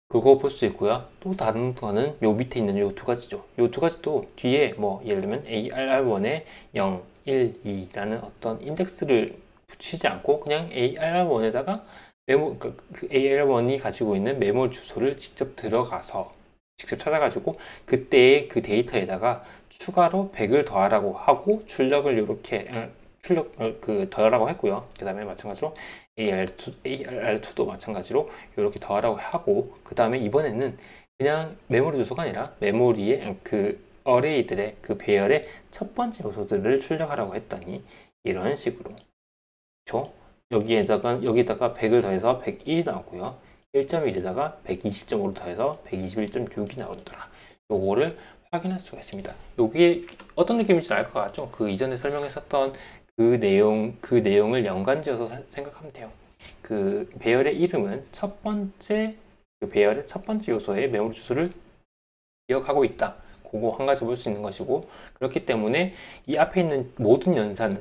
그거 볼 수 있고요. 또 다른 거는 요 밑에 있는 요 두 가지죠. 요 두 가지도 뒤에 뭐 예를 들면 ARR1에 0, 1, 2라는 어떤 인덱스를 붙이지 않고 그냥 ARR1에다가 그 ARR1이 가지고 있는 메모리 주소를 직접 찾아가지고 그때의 그 데이터에다가 추가로 100을 더하라고 하고 출력을 이렇게 더하라고 했고요. 그 다음에 마찬가지로 ARR2도 마찬가지로 이렇게 더하라고 하고, 그 다음에 이번에는 그냥 메모리 주소가 아니라 메모리의 그 어레이들의 그 배열의 첫 번째 요소들을 출력하라고 했더니 이런 식으로, 그렇죠? 여기다가 100을 더해서 101이 나오고요. 1.1에다가 120.5를 더해서 121.6이 나오더라. 요거를 확인할 수가 있습니다. 여기에 어떤 느낌인지 알 것 같죠? 그 이전에 설명했었던 그 내용을 연관지어서 생각하면 돼요. 그 배열의 이름은 그 배열의 첫 번째 요소의 메모리 주소를 기억하고 있다. 그거 한 가지 볼 수 있는 것이고, 그렇기 때문에 이 앞에 있는 모든 연산은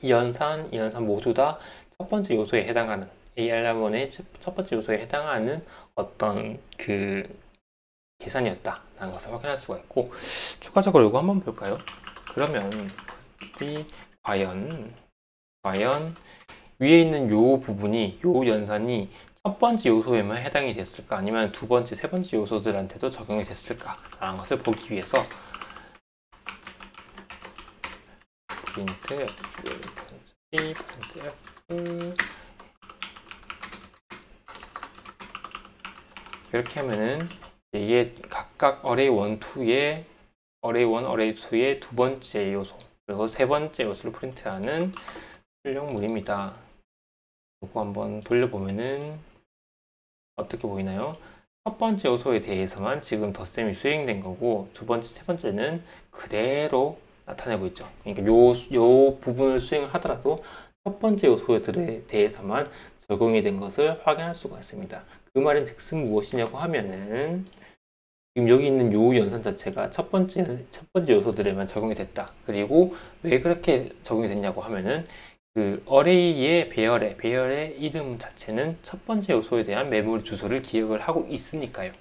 이 연산 모두 다 첫 번째 요소에 해당하는 AR1의 첫 번째 요소에 해당하는 어떤 그 계산이었다라는 것을 확인할 수가 있고, 추가적으로 이거 한번 볼까요? 그러면 이 과연 위에 있는 요 부분이 요 연산이 첫 번째 요소에만 해당이 됐을까, 아니면 두 번째, 세 번째 요소들한테도 적용이 됐을까 라는 것을 보기 위해서 프린트 F 이렇게 하면은 이게 각각 어레이 1, 2의 어레이 1, 어레이 2의 두 번째 요소 그리고 세 번째 요소를 프린트하는 출력물입니다. 이거 한번 돌려보면은 어떻게 보이나요? 첫 번째 요소에 대해서만 지금 덧셈이 수행된 거고, 두 번째, 세 번째는 그대로 나타내고 있죠. 그러니까 요 부분을 수행을 하더라도 첫 번째 요소들에 대해서만 적용이 된 것을 확인할 수가 있습니다. 그 말은 즉슨 무엇이냐고 하면은, 지금 여기 있는 요 연산 자체가 첫 번째 요소들에만 적용이 됐다. 그리고 왜 그렇게 적용이 됐냐고 하면은, 그 어레이의 배열의 이름 자체는 첫 번째 요소에 대한 메모리 주소를 기억을 하고 있으니까요.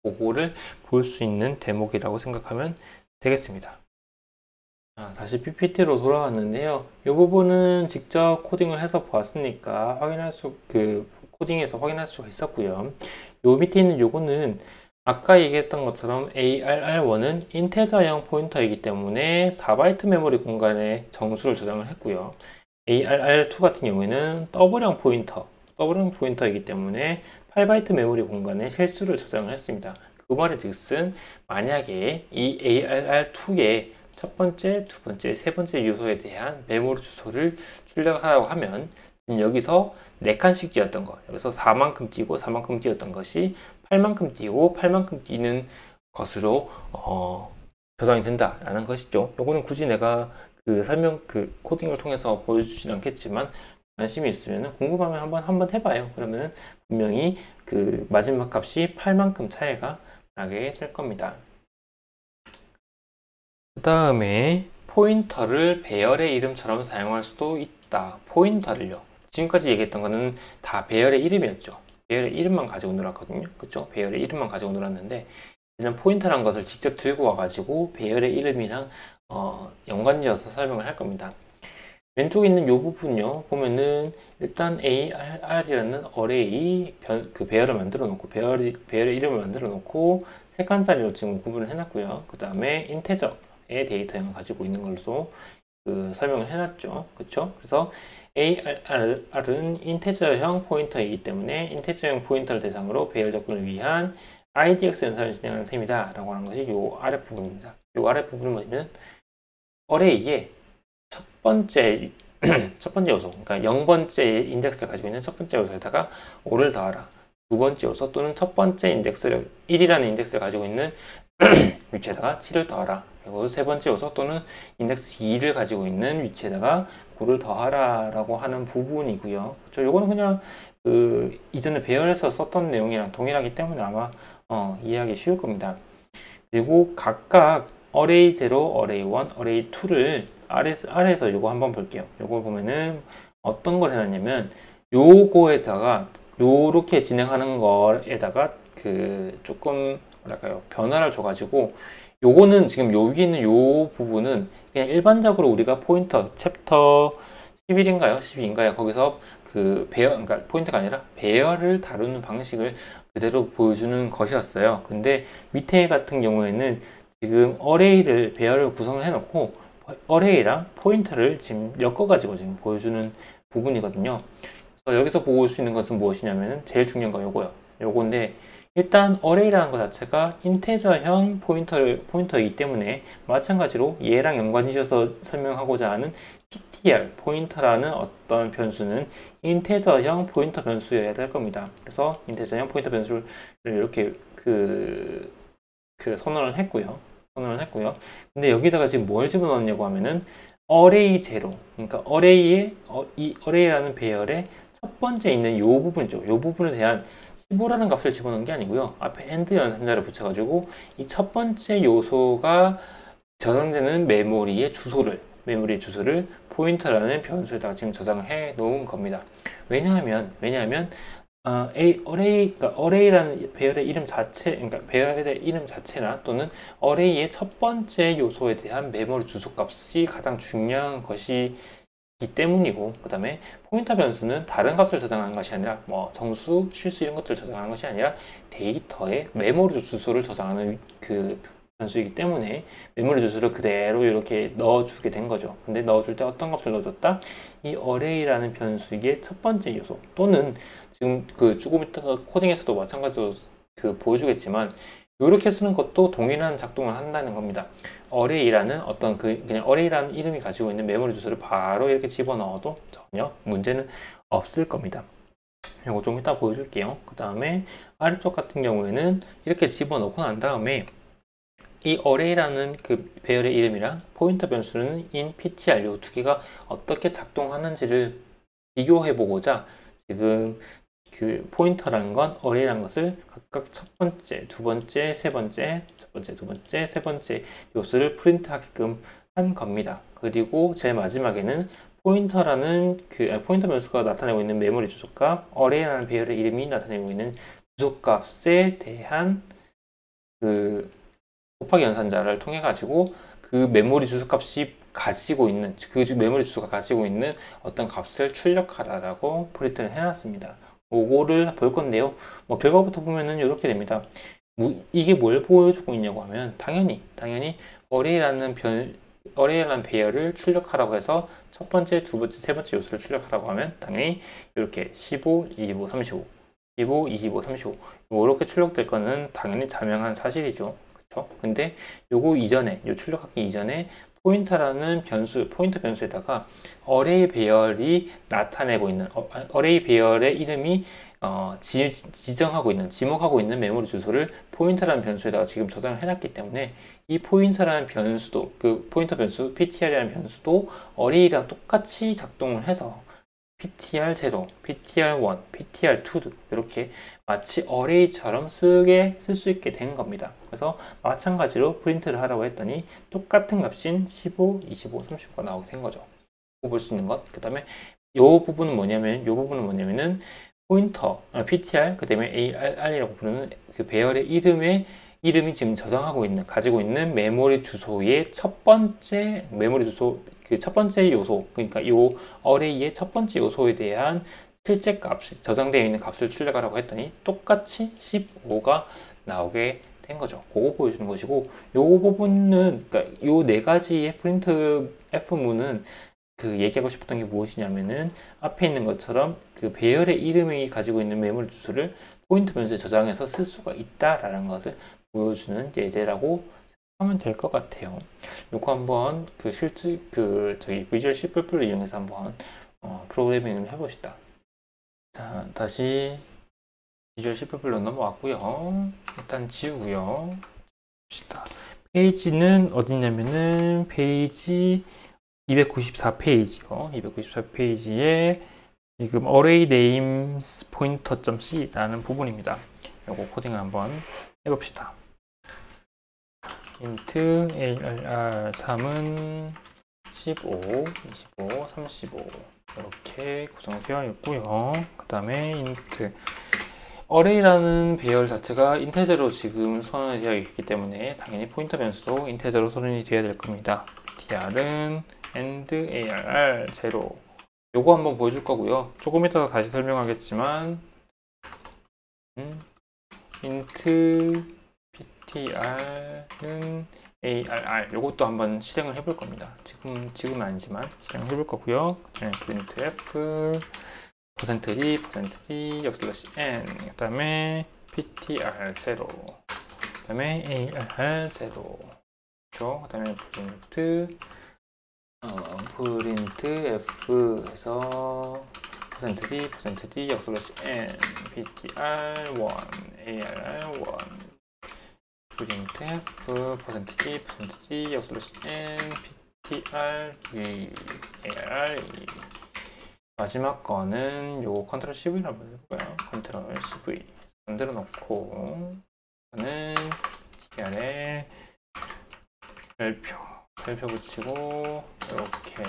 그거를 볼 수 있는 대목이라고 생각하면 되겠습니다. 다시 PPT로 돌아왔는데요. 이 부분은 직접 코딩을 해서 보았으니까 코딩해서 확인할 수가 있었고요. 요 밑에 있는 요거는 아까 얘기했던 것처럼 ARR1은 인테저형 포인터이기 때문에 4바이트 메모리 공간에 정수를 저장을 했고요. ARR2 같은 경우에는 더블형 포인터이기 때문에 8바이트 메모리 공간에 실수를 저장을 했습니다. 그 말의 뜻은, 만약에 이 ARR2의 첫 번째, 두 번째, 세 번째 요소에 대한 메모리 주소를 출력하라고 하면, 여기서 4칸씩 띄었던 거, 여기서 4만큼 띄고 4만큼 띄었던 것이 8만큼 띄고 8만큼 띄는 것으로 저장이 된다라는 것이죠. 요거는 굳이 내가 코딩을 통해서 보여주진 않겠지만, 관심이 있으면 궁금하면 한번 해봐요. 그러면 분명히 그 마지막 값이 8만큼 차이가 나게 될 겁니다. 그 다음에 포인터를 배열의 이름처럼 사용할 수도 있다. 포인터를요. 지금까지 얘기했던 거는 다 배열의 이름이었죠. 배열의 이름만 가지고 놀았거든요. 그쵸? 배열의 이름만 가지고 놀았는데, 이제는 포인터라는 것을 직접 들고 와가지고 배열의 이름이랑 연관지어서 설명을 할 겁니다. 왼쪽에 있는 이 부분요, 보면은 일단 ARR이라는 어레이 배열을 만들어 놓고, 배열의 이름을 만들어 놓고 3칸짜리로 지금 구분을 해놨고요. 그 다음에 인테저의 데이터형을 가지고 있는 걸로 설명을 해놨죠. 그쵸? 그래서 ARR은 인테저형 포인터이기 때문에 인테저형 포인터를 대상으로 배열 접근을 위한 IDX 연산을 진행하는 셈이다 라고 하는 것이 이 아랫부분입니다. 이 아랫부분은 뭐냐면, 어레이의 첫 번째 요소, 그러니까 0번째 인덱스를 가지고 있는 첫 번째 요소에다가 5를 더하라. 두 번째 요소 또는 첫 번째 인덱스를 1이라는 인덱스를 가지고 있는 위치에다가 7을 더하라. 그리고 세 번째 요소 또는 인덱스 2를 가지고 있는 위치에다가 9를 더하라 라고 하는 부분이고요. 그렇죠? 요거는 그냥 이전에 배열에서 썼던 내용이랑 동일하기 때문에 아마 이해하기 쉬울 겁니다. 그리고 각각 어레이 0, 어레이 1, 어레이 2를 아래에서 요거 한번 볼게요. 요걸 보면은 어떤 걸 해놨냐면, 요거에다가 요렇게 진행하는 거에다가 조금 뭐랄까요, 변화를 줘가지고, 요거는 지금 요 위에 있는 요 부분은 그냥 일반적으로 우리가 포인터 챕터 11인가요? 12인가요? 거기서 그러니까 포인터가 아니라 배열을 다루는 방식을 그대로 보여주는 것이었어요. 근데 밑에 같은 경우에는 지금 어레이를 배열을 구성을 해놓고 어레이랑 포인터를 지금 엮어가지고 지금 보여주는 부분이거든요. 그래서 여기서 볼 수 있는 것은 무엇이냐면, 제일 중요한 건 요건데, 일단 어레이라는 것 자체가 인테저형 포인터이기 때문에 마찬가지로 얘랑 연관지어서 설명하고자 하는 PTR, 포인터라는 어떤 변수는 인테저형 포인터 변수여야 될 겁니다. 그래서 인테저형 포인터 변수를 이렇게 선언을 했고요. 근데 여기다가 지금 뭘 집어넣었냐고 하면은 어레이 제로. 그러니까 이 어레이라는 배열의 첫 번째 있는 요 부분이죠. 요 부분에 대한 15라는 값을 집어넣은 게 아니고요. 앞에 AND 연산자를 붙여가지고 이 첫 번째 요소가 저장되는 메모리 주소를 포인터라는 변수에다가 지금 저장을 해 놓은 겁니다. 왜냐하면 어레이라는 배열의 이름 자체나 또는 어레이의 첫 번째 요소에 대한 메모리 주소 값이 가장 중요한 것이기 때문이고, 그 다음에 포인터 변수는 다른 값을 저장하는 것이 아니라 정수, 실수 이런 것들을 저장하는 것이 아니라 데이터의 메모리 주소를 저장하는 변수이기 때문에 메모리 주소를 그대로 이렇게 넣어주게 된 거죠. 근데 넣어줄 때 어떤 값을 넣어줬다? 이 어레이라는 변수의 첫 번째 요소, 또는 지금 조금 이따가 코딩에서도 마찬가지로 보여주겠지만 이렇게 쓰는 것도 동일한 작동을 한다는 겁니다. 어레이라는 그냥 어레이라는 이름이 가지고 있는 메모리 주소를 바로 이렇게 집어넣어도 전혀 문제는 없을 겁니다. 이거 좀 이따 보여줄게요. 그 다음에 아래쪽 같은 경우에는 이렇게 집어넣고 난 다음에 이 어레이라는 배열의 이름이랑 포인터 변수는 in ptr 요 두 개가 어떻게 작동하는지를 비교해 보고자 지금 포인터라는 건 어레이라는 것을 각각 첫 번째, 두 번째, 세 번째, 첫 번째, 두 번째, 세 번째 요소를 프린트하게끔 한 겁니다. 그리고 제일 마지막에는 포인터 변수가 나타내고 있는 메모리 주소값, 어레이라는 배열의 이름이 나타내고 있는 주소값에 대한 곱하기 연산자를 통해 가지고 메모리 주소 값이 가지고 있는 메모리 주소가 가지고 있는 어떤 값을 출력하라라고 프린트를 해놨습니다. 요거를 볼 건데요. 결과부터 보면은 이렇게 됩니다. 이게 뭘 보여주고 있냐고 하면 당연히 어레이라는 배열을 출력하라고 해서 첫 번째, 두 번째, 세 번째 요소를 출력하라고 하면 당연히 이렇게 15, 25, 35, 15, 25, 35 이렇게 출력될 거는 당연히 자명한 사실이죠. 근데 요 출력하기 이전에 포인터 변수에다가 어레이 배열이 나타내고 있는 어레이 배열의 이름이 지목하고 있는 메모리 주소를 포인터라는 변수에다가 지금 저장을 해놨기 때문에 이 포인터라는 변수도 포인터 변수 ptr이라는 변수도 어레이랑 똑같이 작동을 해서 ptr0, ptr1, ptr2 이렇게 마치 어레이처럼 쓸 수 있게 된 겁니다. 그래서 마찬가지로 프린트를 하라고 했더니 똑같은 값인 15, 25, 35가 나오게 된 거죠. 볼 수 있는 것. 그 다음에 이 부분은 뭐냐면은 포인터, ptr, 그 다음에 arr이라고 부르는 배열의 이름이 지금 가지고 있는 메모리 주소의 첫 번째 메모리 주소, 첫 번째 요소, 그러니까 이 어레이의 첫 번째 요소에 대한 실제 값이 저장되어 있는 값을 출력하라고 했더니 똑같이 15가 나오게 된 거죠. 그거 보여주는 것이고, 요 부분은 요 네 가지의 printf문은 얘기하고 싶었던 게 무엇이냐면은 앞에 있는 것처럼 배열의 이름이 가지고 있는 메모리 주소를 포인터 변수에 저장해서 쓸 수가 있다라는 것을 보여주는 예제라고 하면 될 것 같아요. 요거 한번 저희 비주얼 C++를 이용해서 한번 프로그래밍을 해봅시다. 자, 다시 비주얼 C++로 넘어왔고요. 일단 지우고요. 봅시다. 페이지는 어디냐면은 페이지 294페이지요. 294페이지에 지금 array names pointer.c라는 부분입니다. 요거 코딩을 한번 해봅시다. int arr3은 15, 25, 35 이렇게 구성되어 있고요. 그 다음에 int array라는 배열 자체가 인테저로 지금 선언이 되어 있기 때문에 당연히 포인터 변수도 인테저로 선언이 되어야 될 겁니다. tr은 and arr0 요거 한번 보여줄 거고요. 조금 이따가 다시 설명하겠지만 int ptr는 arr 요것도 한번 실행을 해볼 겁니다. 지금은 아니지만 실행을 해볼 거고요. printf %d \n 그 다음에 ptr0 그 다음에 arr0 그 다음에 print 프린트 f에서 %d %d 역슬래시 n ptr1 arr1 프린트 f %e %d 역슬래시 n ptr2 arr2 마지막 거는 요거 컨트롤 CV로 한번 해볼까요? 컨트롤 CV 만들어 놓고 저는 tr에 별표 붙이고 이렇게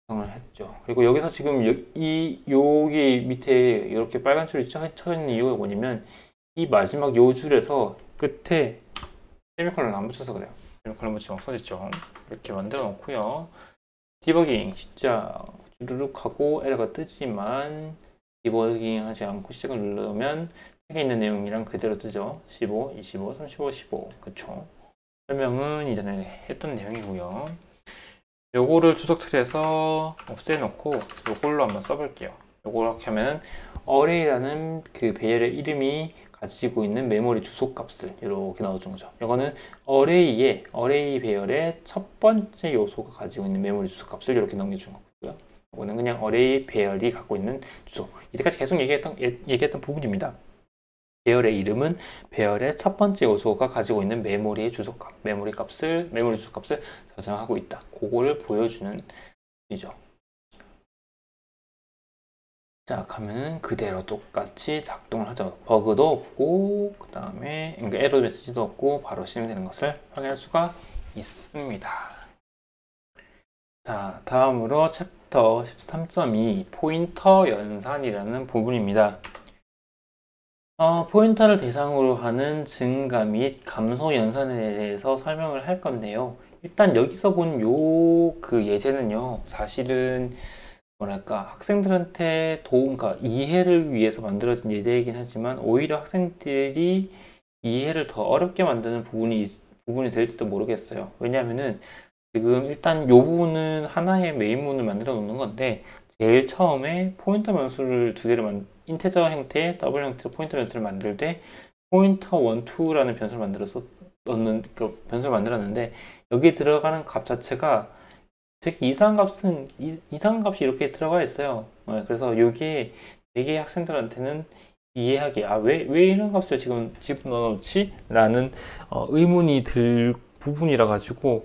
구성을 했죠. 그리고 여기서 지금 여기 밑에 이렇게 빨간 줄이 쳐져 있는 이유가 뭐냐면 이 마지막 요 줄에서 끝에 세미콜론 안 붙여서 그래요. 세미콜론 붙이면 없어졌죠. 이렇게 만들어 놓고요. 디버깅 진짜 주르륵 하고 에러가 뜨지만 디버깅 하지 않고 시작을 누르면 책에 있는 내용이랑 그대로 뜨죠. 15, 25, 35, 15 그쵸? 설명은 이전에 했던 내용이고요. 요거를 주석 트리에서 없애놓고 요걸로 한번 써볼게요. 요걸 이렇게 하면 array라는 그 배열의 이름이 가지고 있는 메모리 주소 값을 이렇게 넣어준 거죠. 이거는 array 배열의 첫 번째 요소가 가지고 있는 메모리 주소 값을 이렇게 넘겨준 거고요. 이거는 그냥 array 배열이 갖고 있는 주소. 이때까지 계속 얘기했던 부분입니다. 배열의 이름은 배열의 첫 번째 요소가 가지고 있는 메모리 주소값, 메모리 주소값을 저장하고 있다. 그거를 보여주는 이죠. 시작하면 그대로 똑같이 작동을 하죠. 버그도 없고, 그 다음에 에러 메시지도 없고, 바로 실행되는 것을 확인할 수가 있습니다. 자, 다음으로 챕터 13.2 포인터 연산이라는 부분입니다. 포인터를 대상으로 하는 증가 및 감소 연산에 대해서 설명을 할 건데요. 일단 여기서 본 그 예제는요, 사실은 뭐랄까 학생들한테 그러니까 이해를 위해서 만들어진 예제이긴 하지만 오히려 학생들이 이해를 더 어렵게 만드는 부분이 될지도 모르겠어요. 왜냐하면은 지금 일단 이 부분은 하나의 메인문을 만들어 놓는 건데 제일 처음에 포인터 변수를 두 개를 인테저 형태의 더블 형태의 포인터 변수를 만들 때 포인터 1, 2라는 변수를 변수를 만들었는데 여기 들어가는 값 자체가 특히 이상한 값이 이렇게 들어가 있어요. 그래서 이게 되게 학생들한테는 이해하기 왜 이런 값을 지금 집어넣지? 라는 의문이 들 부분이라 가지고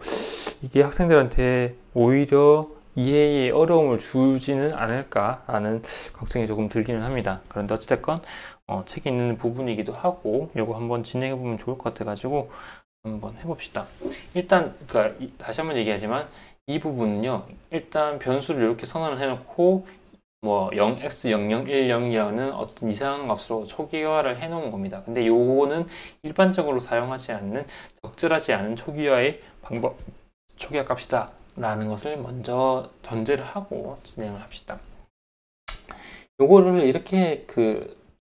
이게 학생들한테 오히려 이해에 어려움을 주지는 않을까라는 걱정이 조금 들기는 합니다. 그런데 어찌됐건 책에 있는 부분이기도 하고 이거 한번 진행해 보면 좋을 것 같아 가지고 한번 해봅시다. 일단 그러니까 다시 한번 얘기하지만 이 부분은요, 일단 변수를 이렇게 선언을 해놓고 뭐 0x0010이라는 어떤 이상한 값으로 초기화를 해놓은 겁니다. 근데 요거는 일반적으로 사용하지 않는 적절하지 않은 초기화의 방법, 초기화 값이다 라는 것을 먼저 전제를 하고 진행을 합시다. 요거를 이렇게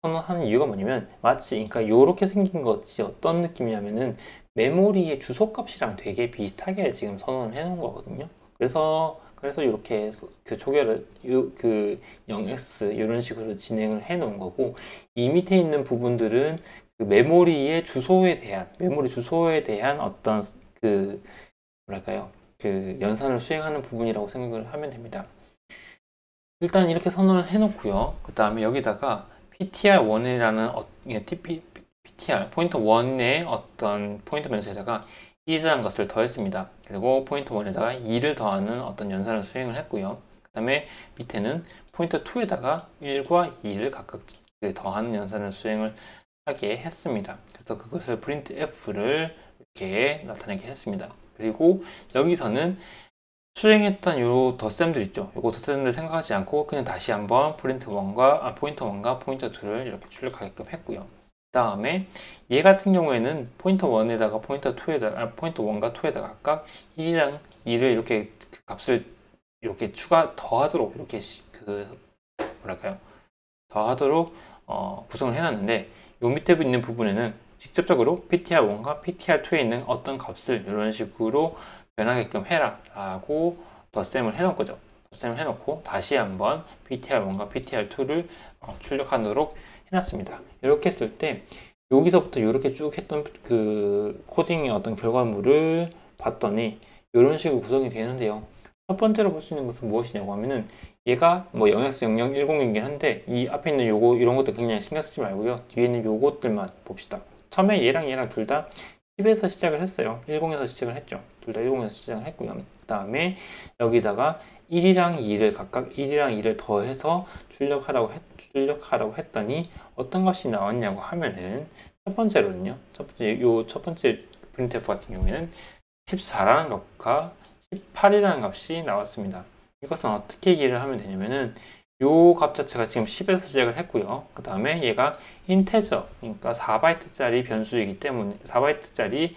선언하는 이유가 뭐냐면 마치 그러니까 요렇게 생긴 것이 어떤 느낌이냐면은 메모리의 주소 값이랑 되게 비슷하게 지금 선언을 해 놓은 거거든요. 그래서 이렇게 초기화를 0x 이런 식으로 진행을 해 놓은 거고 이 밑에 있는 부분들은 메모리 주소에 대한 어떤 뭐랄까요? 연산을 수행하는 부분이라고 생각을 하면 됩니다. 일단 이렇게 선언을 해 놓고요. 그 다음에 여기다가 ptr1이라는 ptr 포인터 1의 어떤 포인터 변수에다가 1이라는 것을 더했습니다. 그리고 포인터 1에다가 2를 더하는 어떤 연산을 수행을 했고요. 그 다음에 밑에는 포인터 2에다가 1과 2를 각각 더하는 연산을 수행을 하게 했습니다. 그래서 그것을 printf를 이렇게 나타내게 했습니다. 그리고 여기서는 수행했던 요 덧셈들 있죠. 요거 덧셈들 생각하지 않고 그냥 다시 한번 포인터 1과 포인터 2를 이렇게 출력하게끔 했고요. 그 다음에 얘 같은 경우에는 포인터 1에다가 포인터 1과 2에다가 각각 1이랑 2를 이렇게 값을 이렇게 더하도록 이렇게 뭐랄까요? 더하도록 구성을 해놨는데 요 밑에 있는 부분에는 직접적으로 ptr1과 ptr2에 있는 어떤 값을 이런 식으로 변하게끔 해라 라고 덧셈을 해놓은 거죠. 덧셈을 해놓고 다시 한번 ptr1과 ptr2를 출력하도록 해놨습니다. 이렇게 했을 때 여기서부터 이렇게 쭉 했던 코딩의 어떤 결과물을 봤더니 이런 식으로 구성이 되는데요. 첫 번째로 볼 수 있는 것은 무엇이냐고 하면은 얘가 뭐 0x 0010이긴 한데 이 앞에 있는 요거 이런 것도 굉장히 신경 쓰지 말고요. 뒤에 있는 요것들만 봅시다. 처음에 얘랑 둘 다 10에서 시작을 했어요. 10에서 시작을 했죠. 둘 다 10에서 시작을 했고요. 그 다음에 여기다가 1이랑 2를 각각 1이랑 2를 더해서 출력하라고 했더니 어떤 값이 나왔냐고 하면은 첫 번째로는요. 첫 번째 printf 같은 경우에는 14라는 값과 18이라는 값이 나왔습니다. 이것은 어떻게 얘기를 하면 되냐면은 요 값 자체가 지금 10에서 시작을 했고요. 그 다음에 얘가 인테저, 그러니까 4바이트짜리 변수이기 때문에 4바이트짜리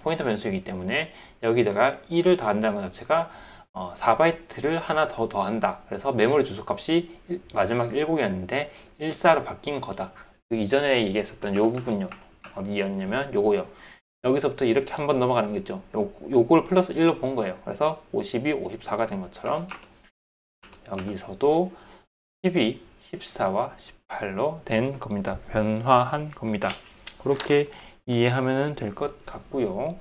포인터 변수이기 때문에 여기다가 1을 더한다는 것 자체가 4바이트를 하나 더 더한다. 그래서 메모리 주소 값이 마지막 10이었는데 14로 바뀐 거다. 그 이전에 얘기했었던 요 부분요. 어디였냐면 요거요. 여기서부터 이렇게 한번 넘어가는 거 있죠. 요걸 플러스 1로 본 거예요. 그래서 52, 54가 된 것처럼 여기서도 12, 14와 18로 된 겁니다. 변화한 겁니다. 그렇게 이해하면 될 것 같고요.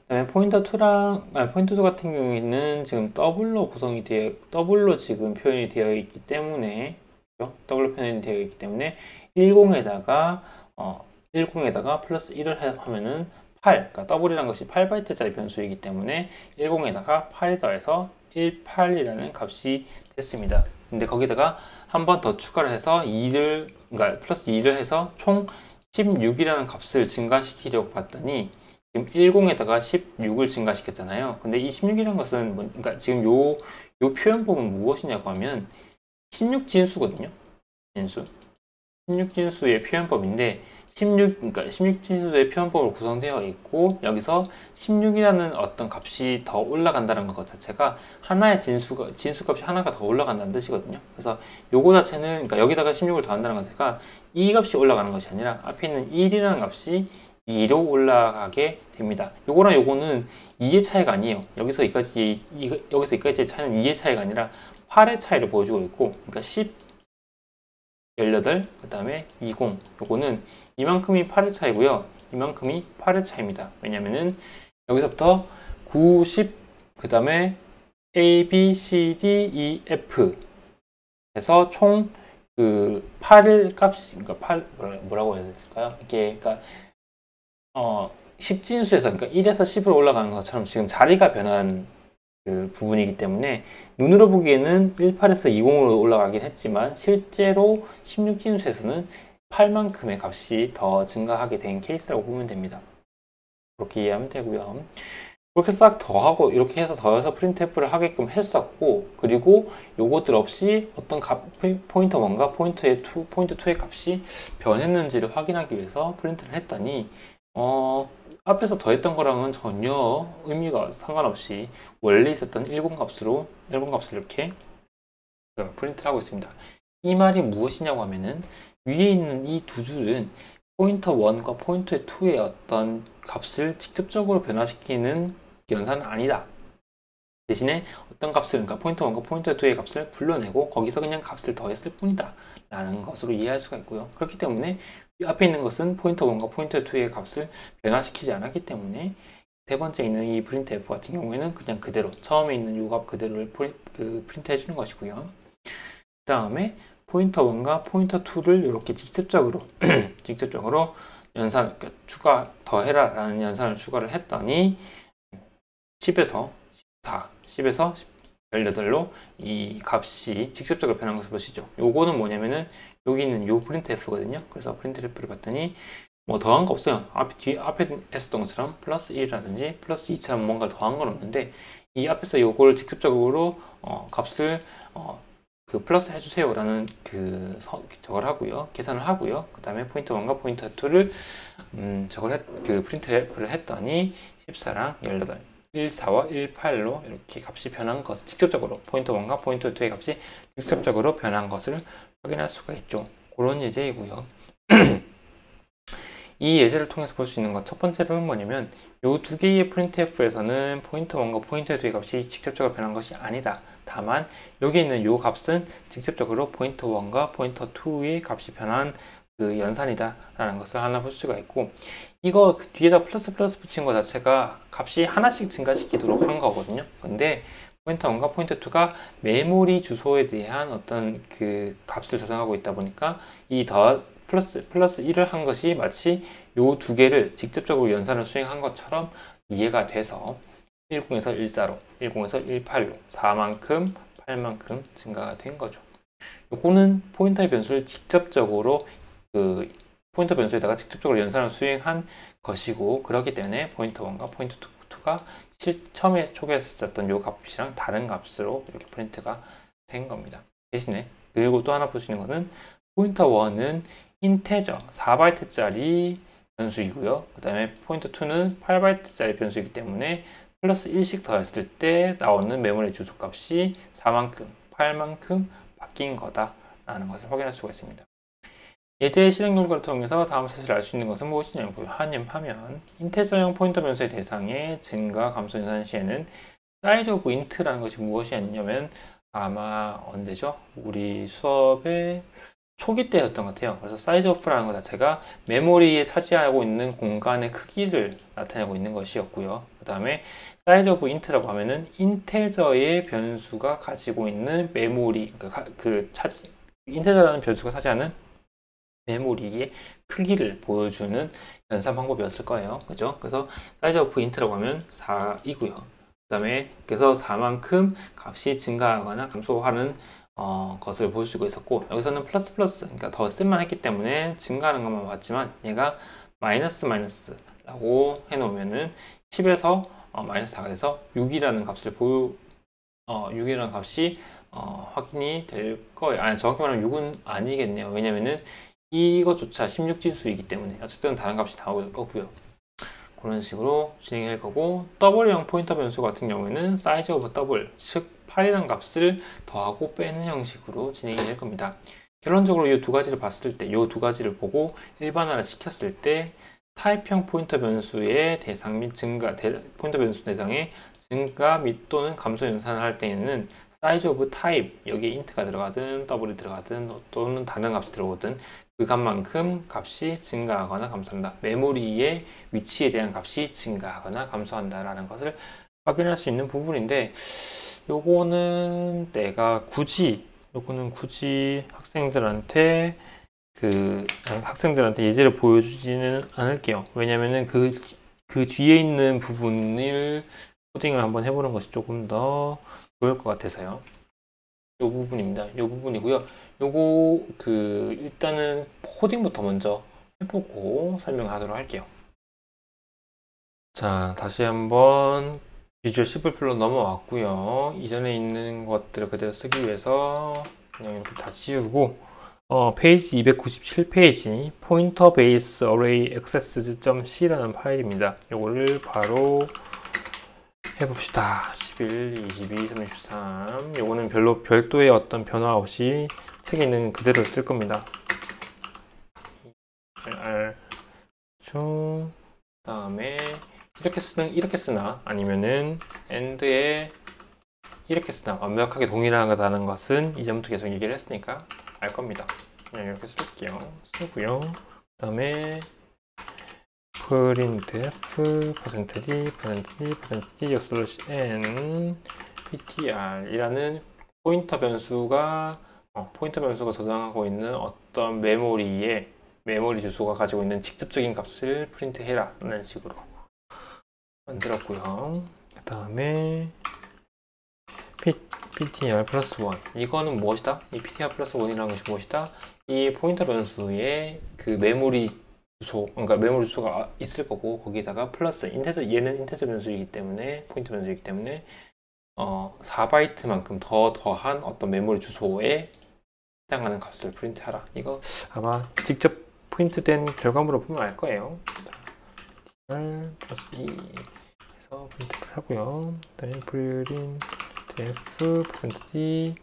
그다음에 포인터 2 같은 경우에는 지금 더블로 지금 표현이 되어 있기 때문에, 그렇죠? 더블로 표현이 되어 있기 때문에 10에다가 플러스 1을 하면은 8, 그러니까 더블이라는 것이 8바이트짜리 변수이기 때문에 10에다가 8이 더해서 18이라는 값이 됐습니다. 근데 거기다가 한 번 더 추가를 해서 그러니까 플러스 2를 해서 총 16이라는 값을 증가시키려고 봤더니 지금 10에다가 16을 증가시켰잖아요. 근데 이 16이라는 것은 그러니까 지금 요 표현법은 무엇이냐고 하면 16진수거든요. 진수. 16진수의 표현법인데 16진수의 표현법으로 구성되어 있고 여기서 16이라는 어떤 값이 더 올라간다는 것 자체가 하나의 진수값이 하나가 더 올라간다는 뜻이거든요. 그래서 요거 자체는 그러니까 여기다가 16을 더한다는 것 자체가 이 값이 올라가는 것이 아니라 앞에 있는 1이라는 값이 2로 올라가게 됩니다. 요거랑 요거는 2의 차이가 아니에요. 여기서 여기까지의 차이는 2의 차이가 아니라 8의 차이를 보여주고 있고, 그러니까 10, 18, 그 다음에 20. 요거는 이만큼이 8의 차이고요. 이만큼이 8의 차이입니다. 왜냐면은 여기서부터 9, 10, 그 다음에 A, B, C, D, E, F 해서 총 그 8의 값이, 그러니까 뭐라고 해야 될까요? 이게, 그러니까 10진수에서, 그러니까 1에서 10으로 올라가는 것처럼 지금 자리가 변한 그 부분이기 때문에 눈으로 보기에는 18에서 20으로 올라가긴 했지만 실제로 16진수에서는 8만큼의 값이 더 증가하게 된 케이스라고 보면 됩니다. 그렇게 이해하면 되고요. 그렇게 싹 더하고 이렇게 해서 더해서 프린트F를 하게끔 했었고, 그리고 요것들 없이 어떤 포인터 1과 포인트 2의 값이 변했는지를 확인하기 위해서 프린트를 했더니 앞에서 더했던 거랑은 전혀 의미가 상관없이 원래 있었던 10 값을 이렇게 프린트를 하고 있습니다. 이 말이 무엇이냐고 하면은 위에 있는 이 두 줄은 포인터 1과 포인터 2의 어떤 값을 직접적으로 변화시키는 연산은 아니다. 대신에 어떤 값을, 그러니까 포인터 1과 포인터 2의 값을 불러내고 거기서 그냥 값을 더했을 뿐이다 라는 것으로 이해할 수가 있고요. 그렇기 때문에 이 앞에 있는 것은 포인터 1과 포인터 2의 값을 변화시키지 않았기 때문에 세 번째 있는 이 printf 같은 경우에는 그냥 그대로 처음에 있는 요 값 그대로를 프린트 해주는 것이고요. 그 다음에 포인터 1과 포인터 2를 이렇게 직접적으로 연산, 그러니까 더해라 라는 연산을 추가를 했더니 10에서 14, 10에서 18로 이 값이 직접적으로 변한 것을 보시죠. 요거는 뭐냐면은 여기 있는 요 printf거든요. 그래서 printf를 봤더니 뭐 더한 거 없어요. 앞에 했었던 것처럼 플러스 1이라든지 플러스 2처럼 뭔가를 더한 건 없는데 이 앞에서 요걸 직접적으로 값을 그 플러스 해주세요 라는 저걸 하고요. 계산을 하고요. 그 다음에 포인터 1과 포인터 2를 프린트를 했더니 14랑 18 14와 18로 이렇게 값이 변한 것을 직접적으로 포인터 1과 포인터 2의 값이 직접적으로 변한 것을 확인할 수가 있죠. 그런 예제이고요. 이 예제를 통해서 볼 수 있는 것 첫 번째로는 뭐냐면 이 두 개의 printf에서는 포인터 1과 포인터 2의 값이 직접적으로 변한 것이 아니다. 다만 여기 있는 이 값은 직접적으로 포인터 1과 포인터 2의 값이 변한 그 연산이다 라는 것을 하나 볼 수가 있고, 이거 그 뒤에다 플러스 플러스 붙인 것 자체가 값이 하나씩 증가시키도록 한 거거든요. 근데 포인터 1과 포인터 2가 메모리 주소에 대한 어떤 그 값을 저장하고 있다 보니까 이 더 플러스 1을 한 것이 마치 요 두 개를 직접적으로 연산을 수행한 것처럼 이해가 돼서 10에서 14로, 10에서 18로 4만큼, 8만큼 증가가 된 거죠. 요거는 포인터의 변수를 직접적으로 그 포인터 변수에다가 직접적으로 연산을 수행한 것이고, 그렇기 때문에 포인터 1과 포인터 2가 처음에 초기했었던 요 값이랑 다른 값으로 이렇게 프린트가 된 겁니다. 대신에 그리고 또 하나 볼 수 있는 것은 포인터 1은 인테저 4바이트짜리 변수이고요. 그 다음에 포인터 2는 8바이트짜리 변수이기 때문에 플러스 1씩 더했을 때 나오는 메모리 주소 값이 4만큼, 8만큼 바뀐 거다라는 것을 확인할 수가 있습니다. 예제 실행 결과를 통해서 다음 사실을 알 수 있는 것은 무엇이냐고요 하면 인테저형 포인터 변수의 대상의 증가 감소 연산 시에는 사이즈 오브 인트라는 것이 무엇이었냐면 아마 언제죠? 우리 수업의 초기 때였던 것 같아요. 그래서 사이즈 오프라는 것 자체가 메모리에 차지하고 있는 공간의 크기를 나타내고 있는 것이었고요. 그 다음에 사이즈 오브 인트라고 하면은 인테저의 변수가 가지고 있는 메모리, 인테저라는 변수가 차지하는 메모리의 크기를 보여주는 연산 방법이었을 거예요. 그죠? 그래서 사이즈 오브 인트라고 하면 4이고요. 그 다음에 그래서 4만큼 값이 증가하거나 감소하는 것을 볼 수가 있었고, 여기서는 플러스 그러니까 더 쓸만했기 때문에 증가하는 것만 봤지만, 얘가 마이너스라고 해놓으면은 10에서 마이너스 4가 돼서 6이라는 값을 6이라는 값이 확인이 될 거예요. 아니, 정확히 말하면 6은 아니겠네요. 왜냐면은 이것조차 16지수이기 때문에 어쨌든 다른 값이 나올 거고요. 그런 식으로 진행할 거고, 더블형 포인터 변수 같은 경우에는 사이즈 오브 더블, 즉 8이라는 값을 더하고 빼는 형식으로 진행이 될 겁니다. 결론적으로 이 두 가지를 봤을 때, 이 두 가지를 보고 일반화를 시켰을 때 타입형 포인터 변수의 대상 및 증가, 포인터 변수 대상의 증가 및 또는 감소 연산을 할 때에는 사이즈 오브 타입, 여기에 인트가 들어가든 더블이 들어가든 또는 다른 값이 들어오든 그 값만큼 값이 증가하거나 감소한다. 메모리의 위치에 대한 값이 증가하거나 감소한다라는 것을 확인할 수 있는 부분인데, 요거는 요거는 굳이 학생들한테 예제를 보여주지는 않을게요. 왜냐면은 그 뒤에 있는 부분을 코딩을 한번 해보는 것이 조금 더 좋을 것 같아서요. 요 부분입니다. 요 부분이고요. 요거 일단은 코딩부터 먼저 해보고 설명하도록 할게요. 자, 다시 한번 비주얼 C++ 로 넘어왔고요. 이전에 있는 것들을 그대로 쓰기 위해서 그냥 이렇게 다 지우고 페이지 297페이지 포인터 베이스 어레이 access.c라는 파일입니다. 요거를 바로 해봅시다. 11, 22, 33. 요거는 별도의 어떤 변화 없이 책에 있는 그대로 쓸 겁니다. 다음에 이렇게 쓰나 아니면은 end에 이렇게 쓰나 완벽하게 동일하다는 것은 이전부터 계속 얘기를 했으니까 알 겁니다. 그냥 이렇게 쓸게요. 쓰고요. 그 다음에 printf %d /n ptr 이라는 포인터 변수가 저장하고 있는 어떤 메모리 주소가 가지고 있는 직접적인 값을 프린트해라 라는 식으로 만들었고요. 그 다음에 ptr 플러스 1 이거는 무엇이다? 이 ptr 플러스 1이라는 것이 무엇이다? 이 포인터 변수의 그 메모리 주소가 있을 거고, 거기다가 플러스 얘는 인테저 변수이기 때문에 포인터 변수이기 때문에 4바이트만큼 더한 어떤 메모리 주소에 해당하는 값을 프린트하라. 이거 아마 직접 프린트된 결과물을 보면 알 거예요. 플러스 2 해서 프린트를 하고요. 그다음에 printf %d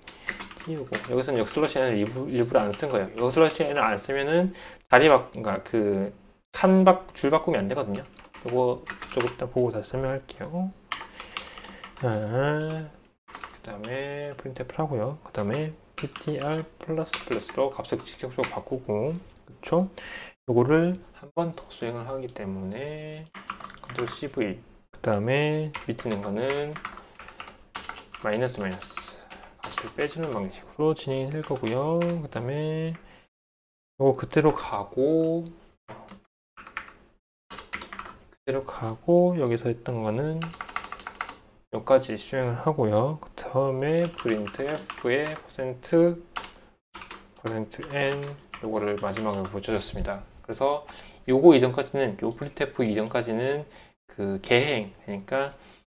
띄우고, 여기서는 역슬러시N을 일부러 안 쓴 거예요. 역슬러시N을 안 쓰면은 줄 바꾸면 안 되거든요. 요거 조금 이따 보고 다시 설명할게요. 그 다음에 printf 하고요. 그 다음에 ptr 플러스로 값을 직접적으로 바꾸고, 그쵸? 요거를 한 번 더 수행을 하기 때문에 Ctrl CV, 그 다음에 밑에 있는 거는 마이너스 값을 빼주는 방식으로 진행이 될 거고요. 그 다음에 요거 그대로 가고 여기서 했던 거는 여기까지 수행을 하고요. 그 다음에 print f의 %n 요거를 마지막으로 붙여줬습니다. 그래서 요거 이전까지는 요 printf 이전까지는 그 개행, 그러니까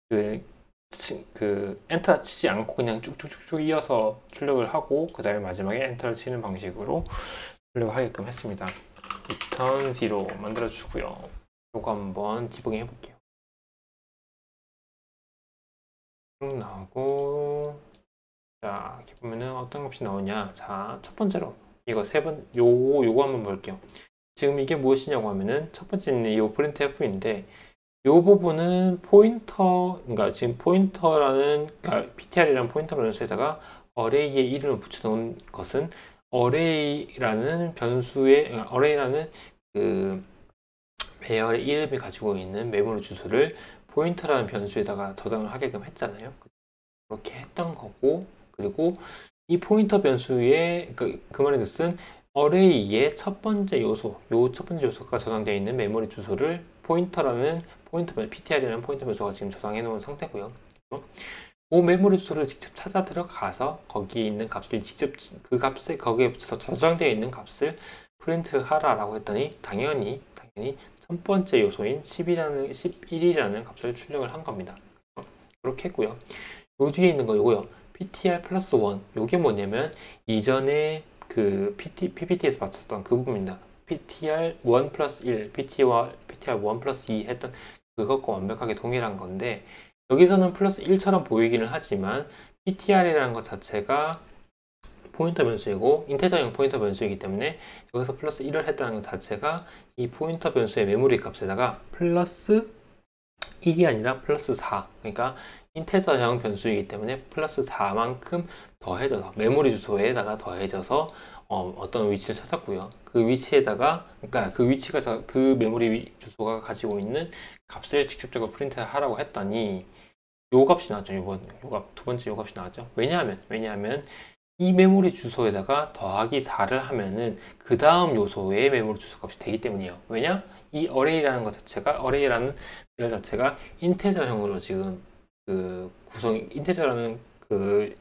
그 엔터 치지 않고 그냥 쭉쭉쭉쭉 이어서 출력을 하고 그 다음에 마지막에 엔터를 치는 방식으로 출력을 하게끔 했습니다. return 0 만들어 주고요. 요거 한번 디버깅 해볼게요. 쭉 나오고, 자, 이렇게 보면은 어떤 값이 나오냐. 자, 첫 번째로 이거 요거 한번 볼게요. 지금 이게 무엇이냐고 하면은 첫 번째는 이 printf인데 이 부분은 포인터, 그러니까 지금 포인터라는, 그러니까 ptr이라는 포인터 변수에다가 array의 이름을 붙여놓은 것은 array라는 그 배열의 이름이 가지고 있는 메모리 주소를 포인터라는 변수에다가 저장을 하게끔 했잖아요. 그렇게 했던 거고, 그리고 이 포인터 변수의 그 말의 뜻은 array의 첫 번째 요소, 요 첫 번째 요소가 저장되어 있는 메모리 주소를 ptr이라는 포인터 변수가 지금 저장해 놓은 상태고요. 그 메모리 주소를 직접 찾아 들어가서 거기에 있는 값을 직접 거기에 저장되어 있는 값을 프린트 하라라고 했더니 당연히 첫 번째 요소인 11이라는 값을 출력을 한 겁니다. 그렇게 했고요. 요 뒤에 있는 거 요거요. ptr 플러스 1. 요게 뭐냐면 이전에 그 PPT에서 봤었던 그 부분입니다. ptr 1 플러스 1, ptr 1 플러스 2 했던 그것과 완벽하게 동일한 건데 여기서는 플러스 1처럼 보이기는 하지만 ptr이라는 것 자체가 포인터 변수이고 인테저형 포인터 변수이기 때문에 여기서 플러스 1을 했다는 것 자체가 이 포인터 변수의 메모리 값에다가 플러스 1이 아니라 플러스 4, 그러니까 인테저형 변수이기 때문에 플러스 4만큼 더해져서 메모리 주소에다가 더해져서 어떤 위치를 찾았고요. 그 위치에다가, 그러니까 그 메모리 주소가 가지고 있는 값을 직접적으로 프린트 하라고 했더니 요 값이 나왔죠. 두 번째 요 값이 나왔죠. 왜냐하면 이 메모리 주소에다가 더하기 4를 하면은 그 다음 요소의 메모리 주소 값이 되기 때문이에요. 왜냐? 이 array라는 배열 자체가 인테저형으로 지금 인테저라는 그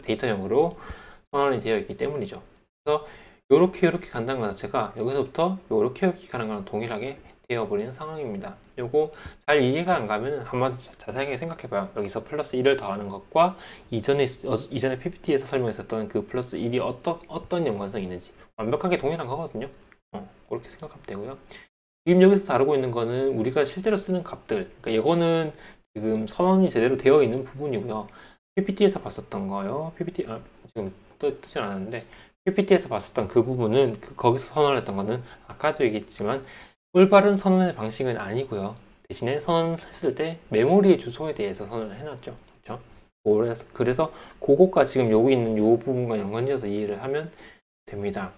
데이터형으로 선언이 되어 있기 때문이죠. 그래서 요렇게 간다는 것 자체가 여기서부터 요렇게 가는 거랑 동일하게 되어버리는 상황입니다. 요거 잘 이해가 안 가면 한번 자세하게 생각해봐요. 여기서 플러스 1을 더하는 것과 이전에 PPT에서 설명했었던 그 플러스 1이 어떤 연관성이 있는지 완벽하게 동일한 거거든요. 그렇게 생각하면 되고요. 지금 여기서 다루고 있는 거는 우리가 실제로 쓰는 값들, 그러니까 이거는 지금 선언이 제대로 되어 있는 부분이고요. PPT에서 봤었던 거요. 지금 뜨진 않았는데 PPT에서 봤었던 그 부분은 거기서 선언했던 거는 아까도 얘기했지만 올바른 선언의 방식은 아니고요. 대신에 선언했을 때 메모리의 주소에 대해서 선언을 해놨죠. 그렇죠? 그래서 그것과 지금 여기 있는 이 부분과 연관지어서 이해를 하면 됩니다.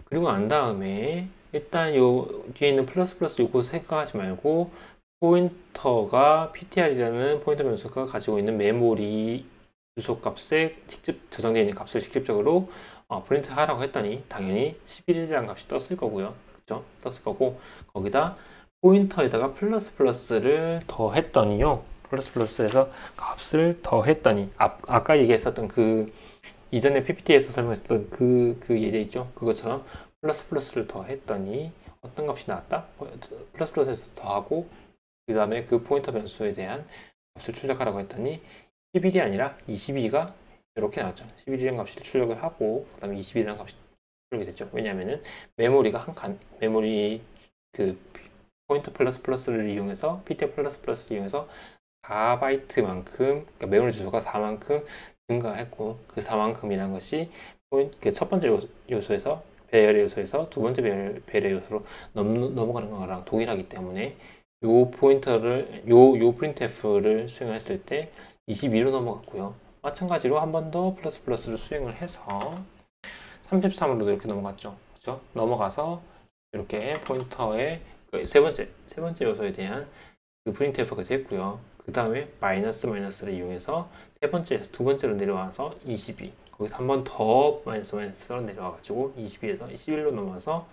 그리고 난 다음에 일단 요 뒤에 있는 플러스 요거 생각하지 말고 포인터가 ptr이라는 포인터 변수가 가지고 있는 메모리 주소 값에 직접 저장되어 있는 값을 직접적으로 프린트 하라고 했더니 당연히 11이라는 값이 떴을 거고요. 그죠? 떴을 거고 거기다 포인터에다가 플러스를 더했더니요. 플러스에서 값을 더했더니 아까 얘기했었던 그 이전에 PPT에서 설명했었던 그 예제 있죠? 그것처럼 플러스를 더했더니 어떤 값이 나왔다? 플러스에서 더하고 그 다음에 그 포인터 변수에 대한 값을 출력하라고 했더니 11이 아니라 22가 이렇게 나왔죠. 11이라는 값을 출력을 하고 그 다음에 22라는 값이 출력이 됐죠. 왜냐하면은 메모리가 메모리 그 포인터 플러스를 이용해서 ptr 플러스를 이용해서 4바이트만큼, 그러니까 메모리 주소가 4만큼 증가했고 그 4만큼이라는 것이 첫 번째 요소에서 배열의 요소에서 두 번째 배열의 요소로 넘어가는 거랑 동일하기 때문에 요 printf를 수행했을 때 22로 넘어갔고요. 마찬가지로 한 번 더 플러스를 수행을 해서 33으로 이렇게 넘어갔죠. 그죠? 넘어가서 이렇게 포인터의 그 세 번째 요소에 대한 그 printf가 됐고요. 그 다음에 마이너스를 이용해서 두 번째로 내려와서 22. 거기서 한 번 더 마이너스로 내려와가지고 22에서 21로 넘어와서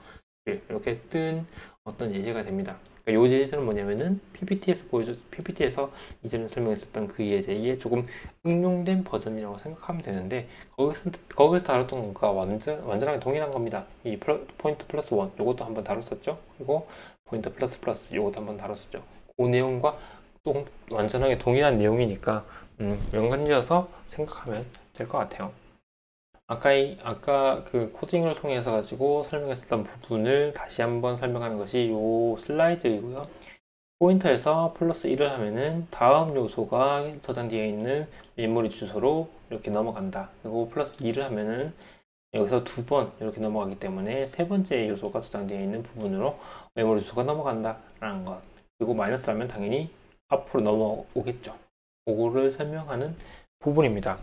이렇게 뜬 어떤 예제가 됩니다. 그러니까 이 예제는 뭐냐면은 PPT에서 이전에 설명했었던 그 예제에 조금 응용된 버전이라고 생각하면 되는데 거기서 다뤘던 것과 완전하게 동일한 겁니다. 이 포인트 플러스 원 요것도 한번 다뤘었죠. 그리고 포인트 플러스 요것도 한번 다뤘었죠. 그 내용과 또 완전하게 동일한 내용이니까 연관지어서 생각하면 될 것 같아요. 아까 그 코딩을 통해서 가지고 설명했었던 부분을 다시 한번 설명하는 것이 요 슬라이드이고요. 포인터에서 플러스 1을 하면은 다음 요소가 저장되어 있는 메모리 주소로 이렇게 넘어간다. 그리고 플러스 2를 하면은 여기서 두 번 이렇게 넘어가기 때문에 세 번째 요소가 저장되어 있는 부분으로 메모리 주소가 넘어간다 라는 것. 그리고 마이너스라면 당연히 앞으로 넘어오겠죠. 그거를 설명하는 부분입니다.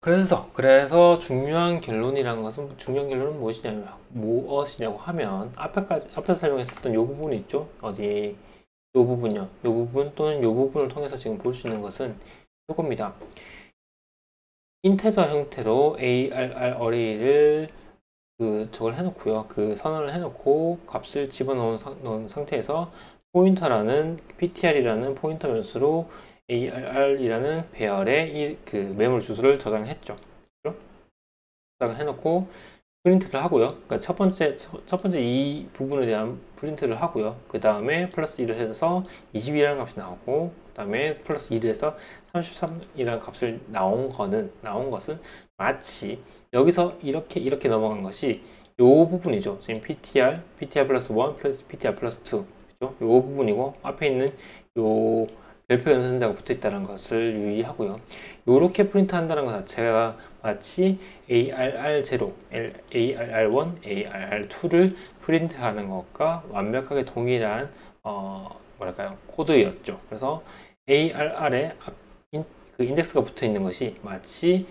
그래서 중요한 결론은 무엇이냐고 하면 앞에서 설명했었던 이 부분이 있죠. 어디 이 부분이요. 이 부분 또는 이 부분을 통해서 지금 볼 수 있는 것은 이겁니다. 인테저 형태로 ARR 어레이를 저걸 해놓고요. 그 선언을 해놓고 값을 집어넣은 상태에서 포인터라는 PTR이라는 포인터 변수로 ARR이라는 배열의 그 메모리 주소를 저장했죠. 저장을 해놓고 프린트를 하고요. 그러니까 첫 번째 이 부분에 대한 프린트를 하고요. 그 다음에 플러스 1을 해서 22라는 값이 나오고, 그 다음에 플러스 1을 해서 33이라는 값을 나온 것은 마치 여기서 이렇게 넘어간 것이 요 부분이죠. 지금 PTR 플러스 1 PTR 플러스 2. 그죠? 요 부분이고, 앞에 있는 요 별표 연산자가 붙어 있다는 것을 유의하고요. 이렇게 프린트 한다는 것 자체가 마치 ARR0, ARR1, ARR2를 프린트하는 것과 완벽하게 동일한 코드였죠. 그래서 ARR에 그 인덱스가 붙어 있는 것이 마치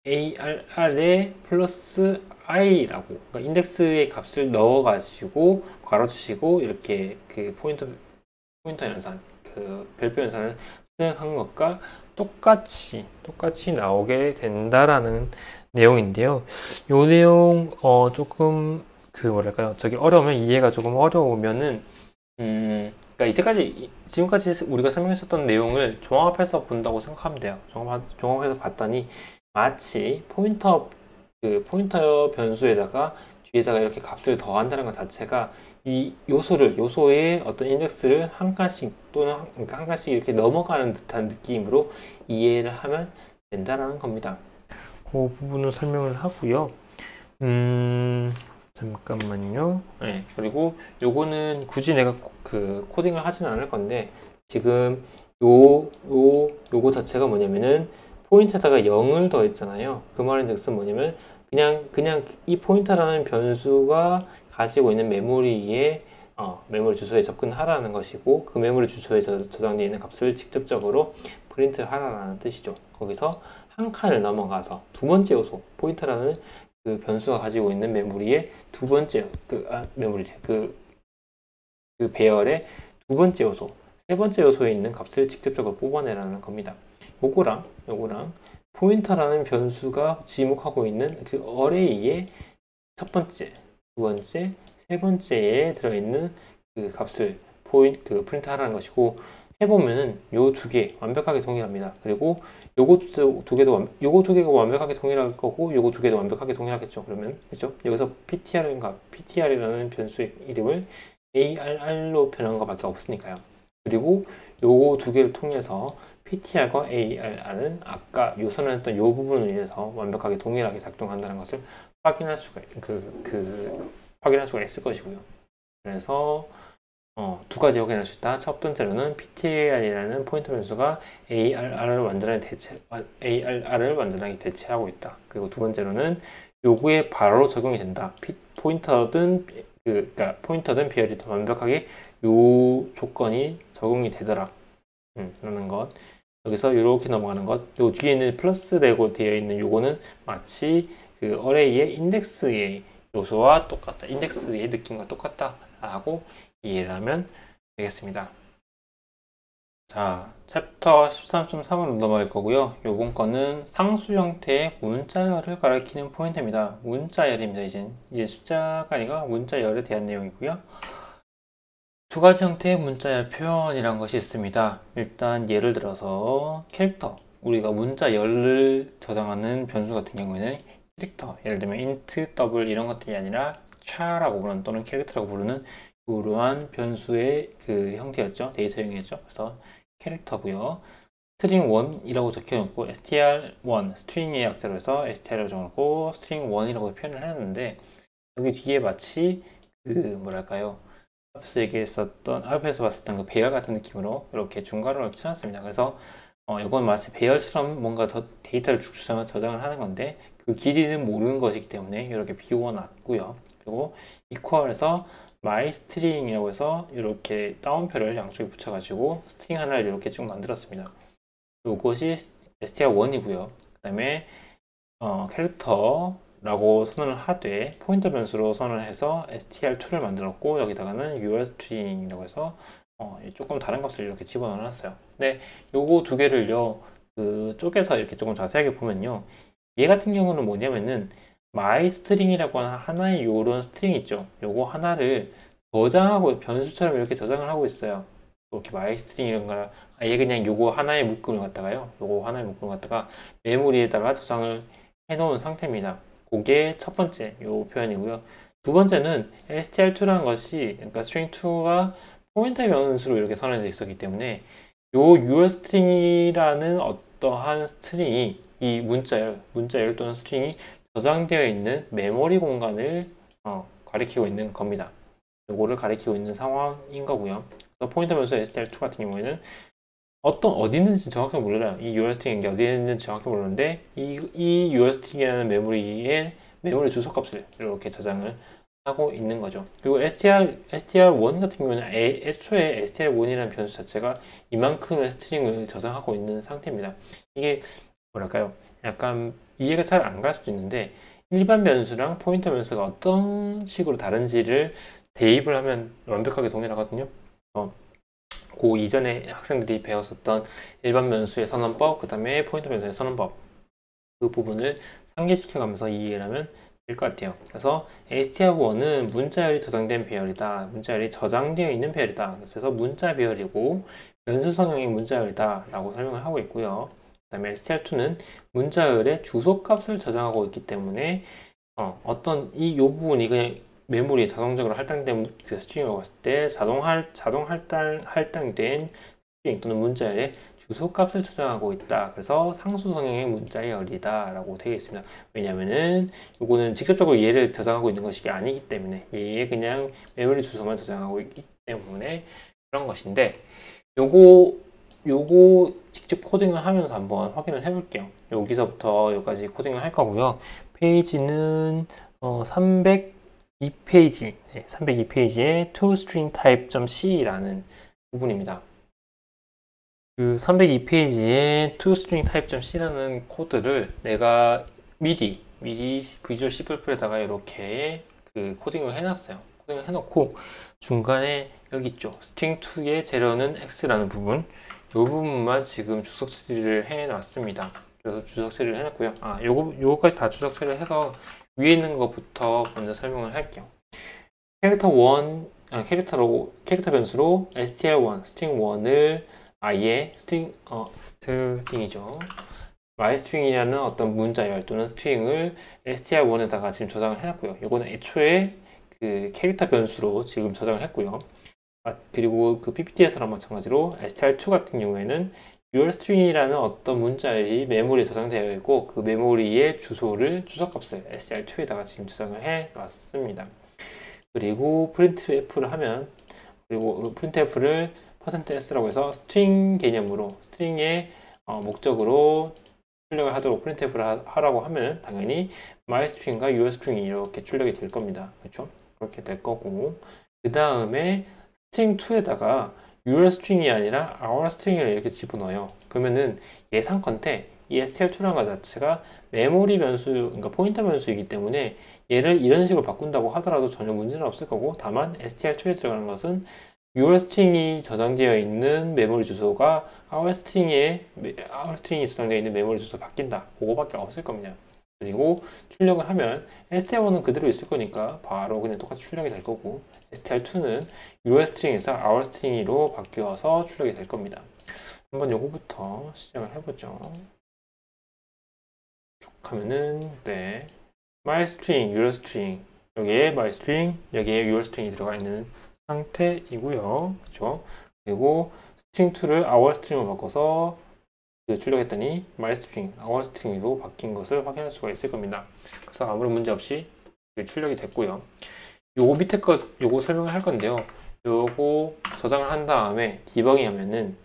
ARR에 플러스 i라고, 그러니까 인덱스의 값을 넣어가지고 괄호치고 이렇게 그 포인터 연산, 그 별표 연산을 수행한 것과 똑같이 나오게 된다라는 내용인데요. 요 내용 조금 저기 어려우면 이해가 조금 어려우면은 그러니까 지금까지 우리가 설명했었던 내용을 종합해서 본다고 생각하면 돼요. 종합해서 봤더니 마치 포인터 변수에다가 뒤에다가 이렇게 값을 더한다는 것 자체가 이 요소의 어떤 인덱스를 한 칸씩 그러니까 한 칸씩 이렇게 넘어가는 듯한 느낌으로 이해를 하면 된다라는 겁니다. 그 부분을 설명을 하고요. 잠깐만요. 네, 그리고 요거는 굳이 내가 그 코딩을 하지는 않을 건데, 지금 요거 자체가 뭐냐면은 포인트에다가 0을 더했잖아요. 그 말인즉슨 뭐냐면 그냥 이 포인터라는 변수가 가지고 있는 메모리 주소에 접근하라는 것이고, 그 메모리 주소에 저장되어 있는 값을 직접적으로 프린트하라는 뜻이죠. 거기서 한 칸을 넘어가서 두 번째 요소, 포인터라는 그 변수가 가지고 있는 메모리의 두 번째 그 배열의 두 번째 요소, 세 번째 요소에 있는 값을 직접적으로 뽑아내라는 겁니다. 요거랑 포인터라는 변수가 지목하고 있는 그 어레이의 첫 번째, 두 번째, 세 번째에 들어있는 그 값을 프린트하라는 것이고, 해보면은 요 두 개 완벽하게 동일합니다. 그리고 요거 두 개가 완벽하게 동일할 거고, 요거 두 개도 완벽하게 동일하겠죠. 그러면 그렇죠? 여기서 PTR이라는 변수의 이름을 ARR로 변한 것밖에 없으니까요. 그리고 요거 두 개를 통해서 PTR과 ARR은 아까 선언했던 요 부분을 인해서 완벽하게 동일하게 작동한다는 것을 확인할 수가 있을 것이고요. 그래서 두 가지 확인할 수 있다. 첫 번째로는 PTR이라는 포인터 변수가 ARR을 완전하게 대체하고 있다. 그리고 두 번째로는 요구에 바로 적용이 된다. 포인터든 배열이든 완벽하게 요 조건이 적용이 되더라. 라는 것. 여기서 이렇게 넘어가는 것. 요 뒤에는 플러스 되고 되어 있는 요거는 마치 그 어레이의 인덱스의 요소와 똑같다. 인덱스의 느낌과 똑같다. 라고 이해를 하면 되겠습니다. 자, 챕터 13.3으로 넘어갈 거고요. 요번 거는 상수 형태의 문자열을 가리키는 포인트입니다. 문자열입니다. 이제 숫자가 아니라 문자열에 대한 내용이고요. 두 가지 형태의 문자열 표현이란 것이 있습니다. 일단 예를 들어서 캐릭터, 우리가 문자열을 저장하는 변수 같은 경우에는 캐릭터, 예를 들면 int, double 이런 것들이 아니라 char라고 부르는 또는 캐릭터라고 부르는 이러한 변수의 그 형태였죠. 데이터형이었죠. 그래서 캐릭터고요. string1이라고 적혀놓고 str1, 스트링의 약자로 해서 str을 적어놓고 string1이라고 표현을 했는데 여기 뒤에 마치 그 뭐랄까요? 앞에서 봤었던 그 배열 같은 느낌으로 이렇게 중괄호를 쳐놨습니다. 그래서 이건 마치 배열처럼 뭔가 더 데이터를 쭉쭉 저장을 하는 건데 그 길이는 모르는 것이기 때문에 이렇게 비워놨고요. 그리고 equal에서 myString이라고 해서 이렇게 따옴표를 양쪽에 붙여가지고 스트링 하나를 이렇게 쭉 만들었습니다. 이것이 str1이고요. 그 다음에 캐릭터라고 선언을 하되 포인터 변수로 선언을 해서 str2를 만들었고 여기다가는 urstring이라고 해서 조금 다른 값을 이렇게 집어넣어놨어요. 근데 요거 두 개를요 그 쪼개서 이렇게 조금 자세하게 보면요, 얘 같은 경우는 뭐냐면은 myString이라고 하는 하나의 요런 스트링 있죠. 요거 하나를 저장하고 변수처럼 이렇게 저장을 하고 있어요. 이렇게 myString 이런 걸 아예 그냥 요거 하나의 묶음을 갖다가요, 요거 하나의 묶음을 갖다가 메모리에다가 저장을 해 놓은 상태입니다. 그게 첫 번째 요 표현이고요. 두 번째는 str2라는 것이, 그러니까 string2가 포인터 변수로 이렇게 선언되어 있었기 때문에 요 urstring이라는 어떠한 스트링이 이 문자열 또는 스트링이 저장되어 있는 메모리 공간을 가리키고 있는 겁니다. 요거를 가리키고 있는 상황인 거고요. 그래서 포인터 변수 str2 같은 경우에는 어디 있는지 정확히 몰라요. 이 urstring이 어디에 있는지 정확히 모르는데 이 urstring이라는 메모리 주소 값을 이렇게 저장을 하고 있는 거죠. 그리고 str1 같은 경우는 애초에 str1이라는 변수 자체가 이만큼의 스트링을 저장하고 있는 상태입니다. 이게 뭐랄까요? 약간 이해가 잘 안 갈 수도 있는데 일반 변수랑 포인터 변수가 어떤 식으로 다른지를 대입을 하면 완벽하게 동일하거든요. 그 이전에 학생들이 배웠었던 일반 변수의 선언법, 그 다음에 포인터 변수의 선언법, 그 부분을 상기시켜 가면서 이해를 하면 될 것 같아요. 그래서 str1은 문자열이 저장된 배열이다, 문자열이 저장되어 있는 배열이다, 그래서 문자 배열이고 변수 성형의 문자열이다 라고 설명을 하고 있고요. 그 다음에 str2는 문자열의 주소값을 저장하고 있기 때문에 요 부분이 그냥 메모리에 자동적으로 할당된 그 스트링으로 갔을 때 자동 할당된 스트링 또는 문자열의 주소값을 저장하고 있다. 그래서 상수 성형의 문자열이다 라고 되어 있습니다. 왜냐면은 요거는 직접적으로 얘를 저장하고 있는 것이 아니기 때문에, 얘 그냥 메모리 주소만 저장하고 있기 때문에 그런 것인데, 요거 직접 코딩을 하면서 한번 확인을 해 볼게요. 여기서부터 여기까지 코딩을 할 거고요. 페이지는 302페이지, 302페이지에 toStringType.c라는 부분입니다. 그 302페이지에 toStringType.c라는 코드를 내가 미리 비주얼 C++ 에다가 이렇게 그 코딩을 해놨어요. 코딩을 해놓고 중간에 여기 있죠. string2의 재료는 x라는 부분, 이 부분만 지금 주석 처리를 해놨습니다. 그래서 주석 처리를 해놨고요. 요거까지 다 주석 처리를 해서 위에 있는 것부터 먼저 설명을 할게요. 캐릭터 변수로 str1, string1을 아예 스트링이죠. myString이라는 어떤 문자열 또는 스트링을 str1에다가 지금 저장을 해놨고요. 이거는 애초에 그 캐릭터 변수로 지금 저장을 했고요. 그리고 그 ppt에서랑 마찬가지로 str2 같은 경우에는 urstring이라는 어떤 문자열이 메모리에 저장되어 있고 그 메모리의 주소값을 str2에다가 지금 저장을 해 놨습니다. 그리고 printf를 하면, 그리고 printf를 %s라고 해서 스트링 개념으로, 스트링의 목적으로 출력을 하도록 printf를 하라고 하면 당연히 myString과 urstring이 이렇게 출력이 될 겁니다. 그렇죠? 그렇게 될 거고, 그 다음에 string2에다가 urstring이 아니라 ourstring을 이렇게 집어넣어요. 그러면은 예상컨대 이 str2라는 것 자체가 메모리 변수, 그러니까 포인터 변수이기 때문에 얘를 이런 식으로 바꾼다고 하더라도 전혀 문제는 없을 거고, 다만 str2에 들어가는 것은 your string이 저장되어 있는 메모리 주소가 our string이 저장되어 있는 메모리 주소 바뀐다, 그거밖에 없을 겁니다. 그리고 출력을 하면 str1은 그대로 있을 거니까 바로 그냥 똑같이 출력이 될 거고, str2는 your string에서 our string으로 바뀌어서 출력이 될 겁니다. 한번 요거부터 시작을 해보죠. 쭉 하면은 네, my string, your string, 여기에 my string, 여기에 your string이 들어가 있는 상태이고요. 그렇죠? 그리고 string2를 our string으로 바꿔서 출력했더니 my string, our string으로 바뀐 것을 확인할 수가 있을 겁니다. 그래서 아무런 문제 없이 출력이 됐고요. 요거 밑에 거 요거 설명을 할 건데요. 요거 저장을 한 다음에 디버깅 하면은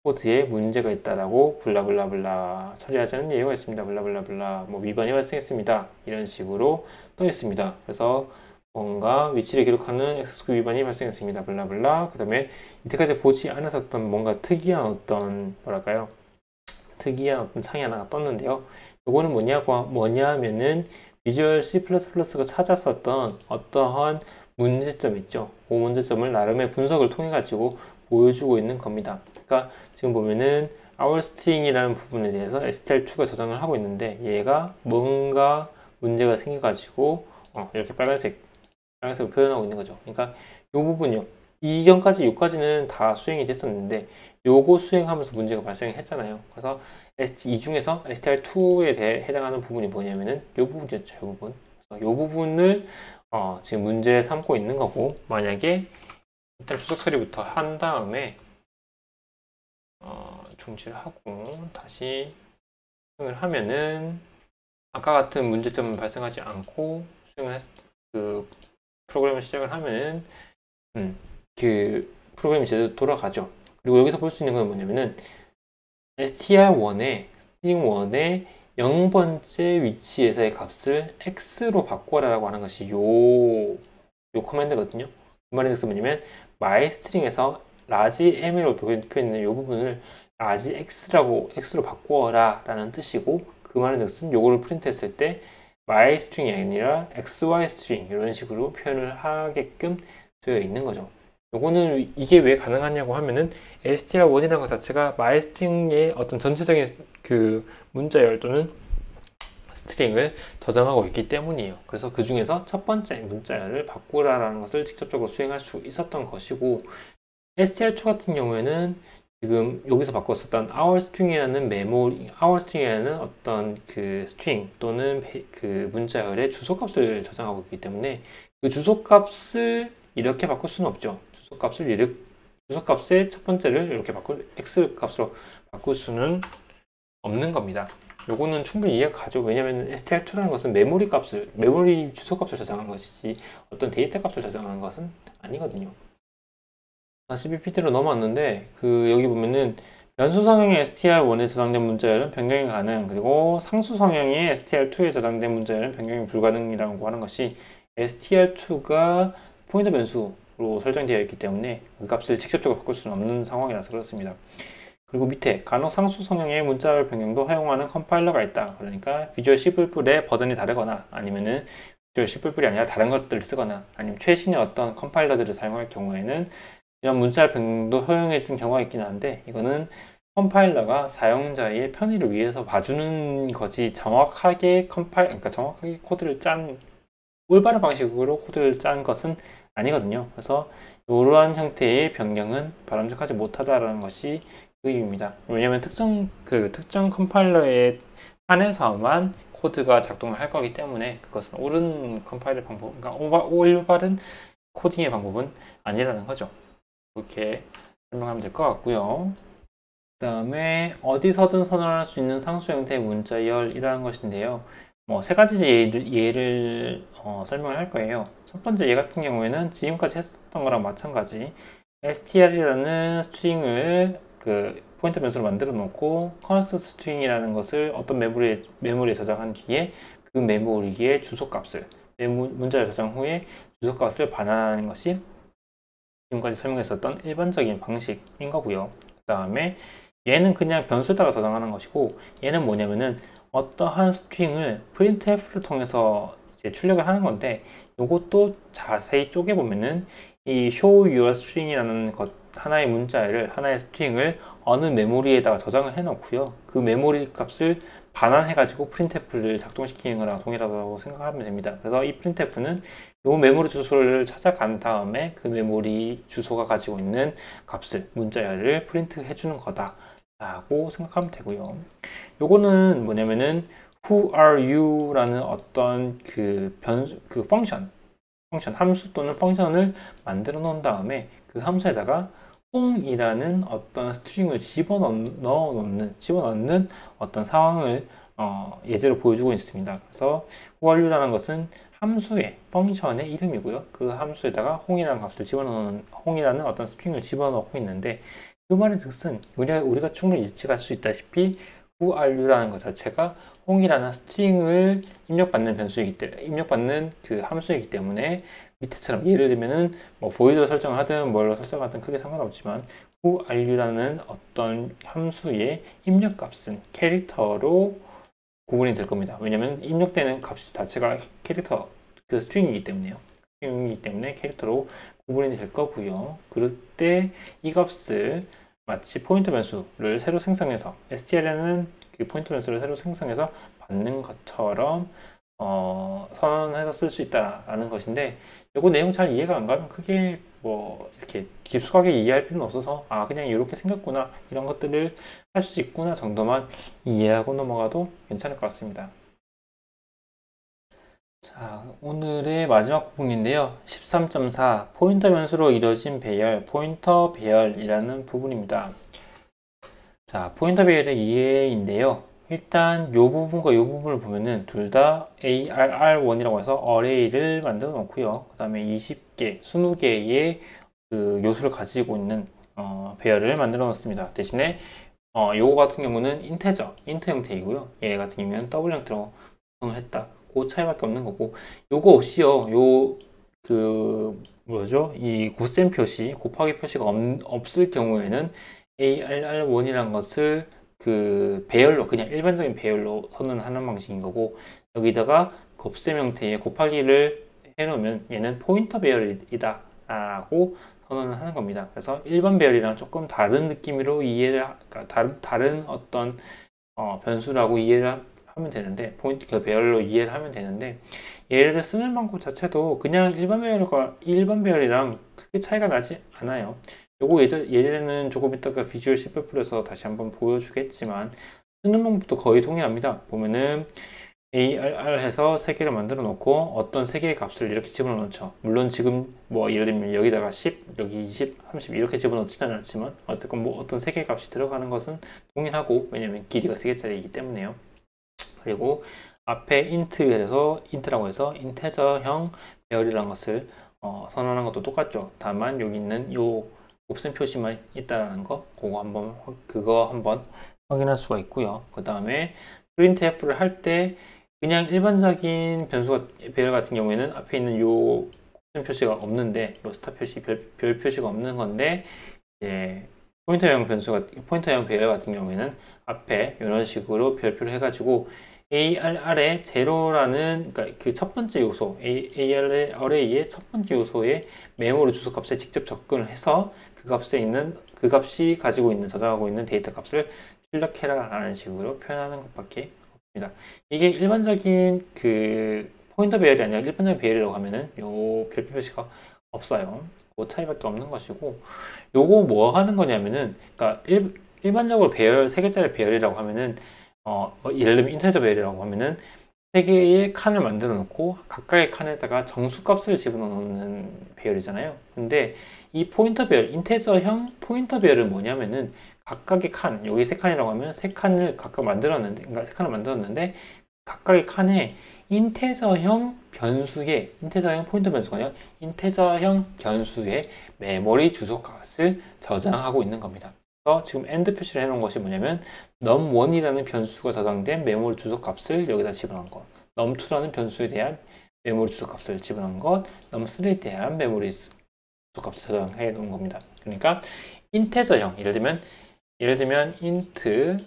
코드에 문제가 있다라고 블라블라블라 처리하자는 예외가 있습니다. 블라블라블라 뭐 위반이 발생했습니다. 이런 식으로 떠 있습니다. 그래서 뭔가 위치를 기록하는 XSQ 위반이 발생했습니다. 블라블라. 그 다음에 이때까지 보지 않았었던 뭔가 특이한 어떤 뭐랄까요? 특이한 어떤 창이 하나가 떴는데요. 요거는 뭐냐 하면은 비주얼 C++가 찾았었던 어떠한 문제점 있죠. 그 문제점을 나름의 분석을 통해 가지고 보여주고 있는 겁니다. 그러니까 지금 보면은 our string이라는 부분에 대해서 str2가 저장을 하고 있는데 얘가 뭔가 문제가 생겨가지고 이렇게 빨간색으로 표현하고 있는 거죠. 그러니까 이 부분이요. 요까지는 다 수행이 됐었는데 요거 수행하면서 문제가 발생했잖아요. 그래서 이 중에서 str2에 대해 해당하는 부분이 뭐냐면은 요 부분이었죠. 요 부분. 그래서 요 부분을 지금 문제 삼고 있는 거고, 만약에 일단 추적 처리부터 한 다음에 중지를 하고 다시 수행을 하면은 아까 같은 문제점은 발생하지 않고 그 프로그램을 시작을 하면은 그 프로그램이 제대로 돌아가죠. 그리고 여기서 볼 수 있는 건 뭐냐면은 str1에 string1의 0번째 위치에서의 값을 x로 바꿔라라고 하는 것이 요 커맨드거든요. 그 말의 뜻은 뭐냐면 myString에서 large m으로 표현되는 이 부분을 large x로 바꾸어라 라는 뜻이고, 그 말의 뜻은 요거를 프린트했을 때 myString이 아니라 xyString 이런 식으로 표현을 하게끔 되어 있는 거죠. 요거는 이게 왜 가능하냐고 하면은 str1이라는 것 자체가 myString의 어떤 전체적인 그 문자열 또는 스트링을 저장하고 있기 때문이에요. 그래서 그 중에서 첫 번째 문자열을 바꾸라라는 것을 직접적으로 수행할 수 있었던 것이고, str2 같은 경우에는 지금 여기서 바꿨었던 our string이라는 어떤 그 스트링 또는 그 문자열의 주소값을 저장하고 있기 때문에 그 주소값을 이렇게 바꿀 수는 없죠. 주소값의 첫 번째를 이렇게 x 값으로 바꿀 수는 없는 겁니다. 요거는 충분히 이해가 가죠. 왜냐면 str2라는 것은 메모리 주소값을 저장한 것이지 어떤 데이터 값을 저장한 것은 아니거든요. 다시 PPT로 넘어왔는데 여기 보면은 변수 성형의 str1에 저장된 문자열은 변경이 가능, 그리고 상수 성형의 str2에 저장된 문자열은 변경이 불가능이라고 하는 것이 str2가 포인터 변수로 설정되어 있기 때문에 그 값을 직접적으로 바꿀 수는 없는 상황이라서 그렇습니다. 그리고 밑에 간혹 상수 성형의 문자열 변경도 허용하는 컴파일러가 있다. 그러니까 비주얼 C++의 버전이 다르거나 아니면은 비주얼 C++이 아니라 다른 것들을 쓰거나 아니면 최신의 어떤 컴파일러들을 사용할 경우에는 이런 문자열 변경도 허용해 준 경우가 있긴 한데, 이거는 컴파일러가 사용자의 편의를 위해서 봐주는 거지 정확하게 코드를 올바른 방식으로 코드를 짠 것은 아니거든요. 그래서 이러한 형태의 변경은 바람직하지 못하다라는 것이 그 이유입니다. 왜냐하면 특정 컴파일러에 한해서만 코드가 작동을 할 거기 때문에 그것은 옳은 컴파일러 방법, 그러니까 올바른 코딩의 방법은 아니라는 거죠. 이렇게 설명하면 될 것 같고요. 그 다음에 어디서든 선언할 수 있는 상수 형태의 문자열이라는 것인데요. 세 가지 예를 설명을 할 거예요. 첫 번째 예 같은 경우에는 지금까지 했었던 거랑 마찬가지 str이라는 스트링을 그 포인터 변수로 만들어 놓고 const string이라는 것을 어떤 메모리에 저장한 뒤에 그 메모리의 주소값을 문자열 저장 후에 주소값을 반환하는 것이 지금까지 설명했었던 일반적인 방식인 거고요. 그 다음에 얘는 그냥 변수에다가 저장하는 것이고, 얘는 뭐냐면은 어떠한 스트링을 printf를 통해서 이제 출력을 하는 건데, 요것도 자세히 쪼개보면은 이 show your string이라는 것, 하나의 문자를, 하나의 스트링을 어느 메모리에다가 저장을 해 놓고요. 그 메모리 값을 반환해가지고 printf를 작동시키는 거랑 동일하다고 생각하면 됩니다. 그래서 이 printf는 요 메모리 주소를 찾아간 다음에 그 메모리 주소가 가지고 있는 값을, 문자열을 프린트 해주는 거다 라고 생각하면 되고요. 요거는 뭐냐면은 who are you 라는 어떤 그 펑션, 함수 또는 펑션을 만들어 놓은 다음에 그 함수에다가 홍이라는 어떤 스트링을 집어넣는 어떤 상황을 예제로 보여주고 있습니다. 그래서 who are you라는 것은 함수의 펑션의 이름이고요. 그 함수에다가 홍이라는 값을 집어넣는, 홍이라는 어떤 스트링을 집어넣고 있는데, 그 말의 뜻은 우리가 충분히 예측할 수 있다시피 who are you라는 것 자체가 홍이라는 스트링을 입력받는 그 함수이기 때문에, 밑에처럼 예를 들면은 뭐 보이드로 설정을 하든 뭘로 설정하든 크게 상관없지만 who are you라는 어떤 함수의 입력값은 캐릭터로 구분이 될 겁니다. 왜냐면 입력되는 값 자체가 캐릭터, 그 스트링이기 때문에요. 스트링이기 때문에 캐릭터로 구분이 될 거고요. 그럴 때 이 값을 마치 포인터 변수를 새로 생성해서, str에는 그 포인터 변수를 새로 생성해서 받는 것처럼 선언해서 쓸 수 있다라는 것인데, 이거 내용 잘 이해가 안 가면 크게 뭐 이렇게 깊숙하게 이해할 필요는 없어서 그냥 이렇게 생겼구나, 이런 것들을 할 수 있구나 정도만 이해하고 넘어가도 괜찮을 것 같습니다. 자, 오늘의 마지막 부분인데요. 13.4 포인터 변수로 이루어진 배열, 포인터 배열이라는 부분입니다. 자, 포인터 배열의 이해인데요. 일단 이 부분과 이 부분을 보면은 둘 다 ARR1이라고 해서 어레이를 만들어 놓고요. 그 다음에 20개, 20개의 그 요소를 가지고 있는 배열을 만들어 놓습니다. 대신에 요거 같은 경우는 인트 형태이고요. 얘 같은 경우는 더블 형태로 구성을 했다. 그 차이밖에 없는 거고, 요거 없이요, 뭐죠? 이 곱셈 표시, 곱하기 표시가 없을 경우에는 ARR1이라는 것을 그 배열로, 그냥 일반적인 배열로 선언하는 방식인 거고, 여기다가 곱셈 형태의 곱하기를 해놓으면 얘는 포인터 배열이다 라고 선언을 하는 겁니다. 그래서 일반 배열이랑 조금 다른 느낌으로 그러니까 다른 어떤 변수라고 이해를 하면 되는데, 포인트 그 배열로 이해를 하면 되는데, 얘를 쓰는 방법 자체도 그냥 일반 배열이랑 크게 차이가 나지 않아요. 요거 예전에는 조금 이따가 비주얼 C++에서 다시 한번 보여주겠지만, 쓰는 방법도 거의 동일합니다. 보면은 ARR 해서 3개를 만들어 놓고 어떤 3개의 값을 이렇게 집어넣어 놓죠. 물론 지금 뭐 예를 들면 여기다가 10, 여기 20, 30 이렇게 집어넣지는 않았지만, 어쨌든 뭐 어떤 3개의 값이 들어가는 것은 동일하고, 왜냐면 길이가 3개짜리이기 때문에요. 그리고 앞에 int라고 해서 인테저형 배열이라는 것을 선언한 것도 똑같죠. 다만 여기 있는 요 곱셈 표시만 있다라는 거, 그거 한번 확인할 수가 있고요. 그 다음에 printf를 할 때 그냥 일반적인 배열 같은 경우에는 앞에 있는 요 곱셈 표시가 없는데, 요 스타 표시, 별 표시가 없는 건데, 이제 포인터형 배열 같은 경우에는 앞에 이런 식으로 별표를 해가지고 ARR의 제로라는, 그러니까 그 첫 번째 요소, AR의 어레이의 첫 번째 요소의 메모리 주소 값에 직접 접근을 해서 그 값이 가지고 있는, 저장하고 있는 데이터 값을 출력해라 라는 식으로 표현하는 것밖에 없습니다. 이게 일반적인 그 포인터 배열이 아니라 일반적인 배열이라고 하면은 요 별표 표시가 없어요. 그 차이밖에 없는 것이고, 요거 뭐 하는 거냐면은, 그러니까 일반적으로 배열, 3개짜리 배열이라고 하면은, 예를 들면 인테저 배열이라고 하면은 3개의 칸을 만들어 놓고 각각의 칸에다가 정수값을 집어넣는 배열이잖아요. 근데 이 포인터 배열, 인테저형 포인터 배열은 뭐냐면은, 각각의 칸, 여기 3칸이라고 하면 3칸을 각각 만들었는데, 그러니까 3칸을 만들었는데, 각각의 칸에 인테저형 포인터 변수가 아니라 인테저형 변수의 메모리 주소 값을 저장하고 있는 겁니다. 그래서 지금 AND 표시를 해놓은 것이 뭐냐면, num1이라는 변수가 저장된 메모리 주소 값을 여기다 집어넣은 것, num2라는 변수에 대한 메모리 주소 값을 집어넣은 것, num3에 대한 메모리 주소 값을 저장해 놓은 겁니다. 그러니까 인테저형, 예를 들면 예를 들면 int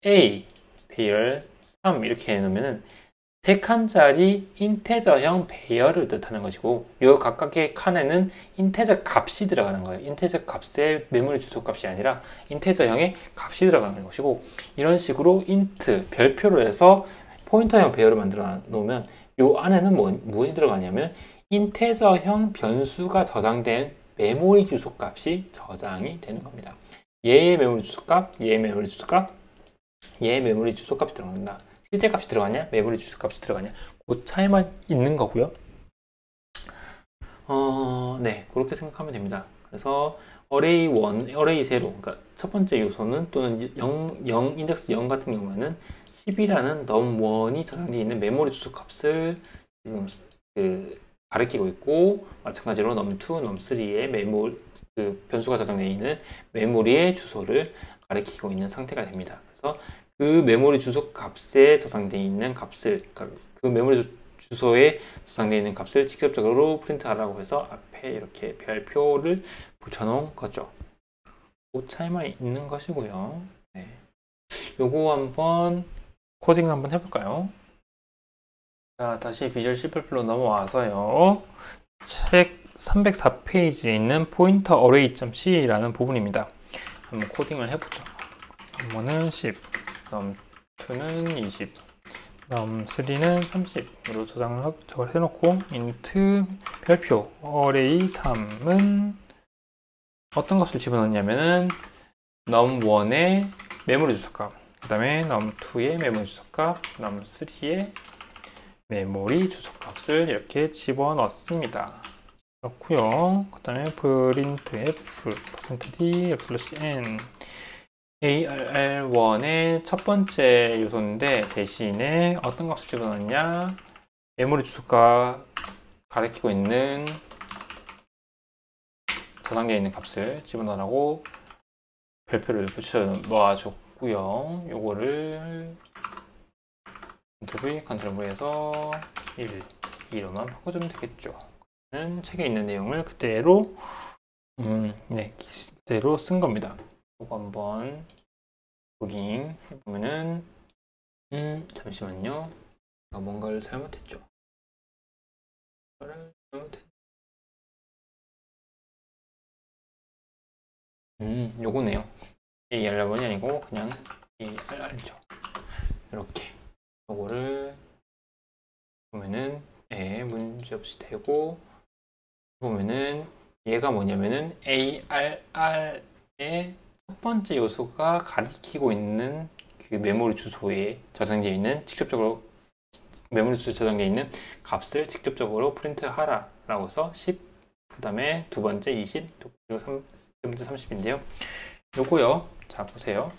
a 배열 3 이렇게 해놓으면은 3칸짜리 인테저형 배열을 뜻하는 것이고, 이 각각의 칸에는 인테저 값이 들어가는 거예요. 인테저 값의 메모리 주소 값이 아니라 인테저형의 값이 들어가는 것이고, 이런 식으로 int 별표로 해서 포인터형 배열을 만들어 놓으면 이 안에는 무엇이 들어가냐면 인테저형 변수가 저장된 메모리 주소 값이 저장이 되는 겁니다. 얘의 메모리 주소 값, 얘의 메모리 주소 값, 얘의 메모리 주소 값이 들어간다. 실제 값이 들어가냐, 메모리 주소 값이 들어가냐, 그 차이만 있는 거고요. 네, 그렇게 생각하면 됩니다. 그래서 array 1, array 0, 그러니까 첫 번째 요소는 또는 0, 인덱스 0 같은 경우에는 10이라는 num1이 저장되어 있는 메모리 주소 값을 지금 가리키고 있고, 마찬가지로 num2, num3의 변수가 저장되어 있는 메모리의 주소를 가리키고 있는 상태가 됩니다. 그래서 그 메모리 주소 값에 저장되어 있는 값을, 그 메모리 주소에 저장되어 있는 값을 직접적으로 프린트하라고 해서 앞에 이렇게 별표를 붙여놓은 거죠. 그 차이만 있는 것이고요. 네. 요거 한번 코딩을 한번 해볼까요? 자, 다시 비주얼 C++ 넘어와서요. 책 304페이지에 있는 pointer array.c라는 부분입니다. 한번 코딩을 해보죠. num1은 10, num2는 20, num3는 30으로 저장을 해놓고 int 별표 array 3은 어떤 값을 집어넣냐면은 num1의 메모리 주소값, 그 다음에 num2의 메모리 주소값, num3의 메모리 주소값을 이렇게 집어넣습니다. 그렇고요. 그 다음에 printf %d n arr1의 첫 번째 요소인데 대신에 어떤 값을 집어넣냐, 메모리 주소가 가리키고 있는 저장되어 있는 값을 집어넣으라고 별표를 붙여 놓아줬고요. 요거를 Ctrl+V, Ctrl+V에서 2로만 바꿔주면 되겠죠. 책에 있는 내용을 그대로 그대로 쓴 겁니다. 이거 한번 로깅 해보면은 잠시만요. 제가 뭔가를 잘못했죠. 요거네요. ARR이 아니고 그냥 ARR이죠. 이렇게 요거를 보면은 문제없이 되고, 보면은 얘가 뭐냐면은 ARR의 첫 번째 요소가 가리키고 있는 그 메모리 주소에 저장되어 있는, 직접적으로 메모리 주소에 저장되어 있는 값을 직접적으로 프린트 하라 라고 해서 10, 그 다음에 두 번째 20, 그리고 세 번째 30인데요. 요거요. 자, 보세요.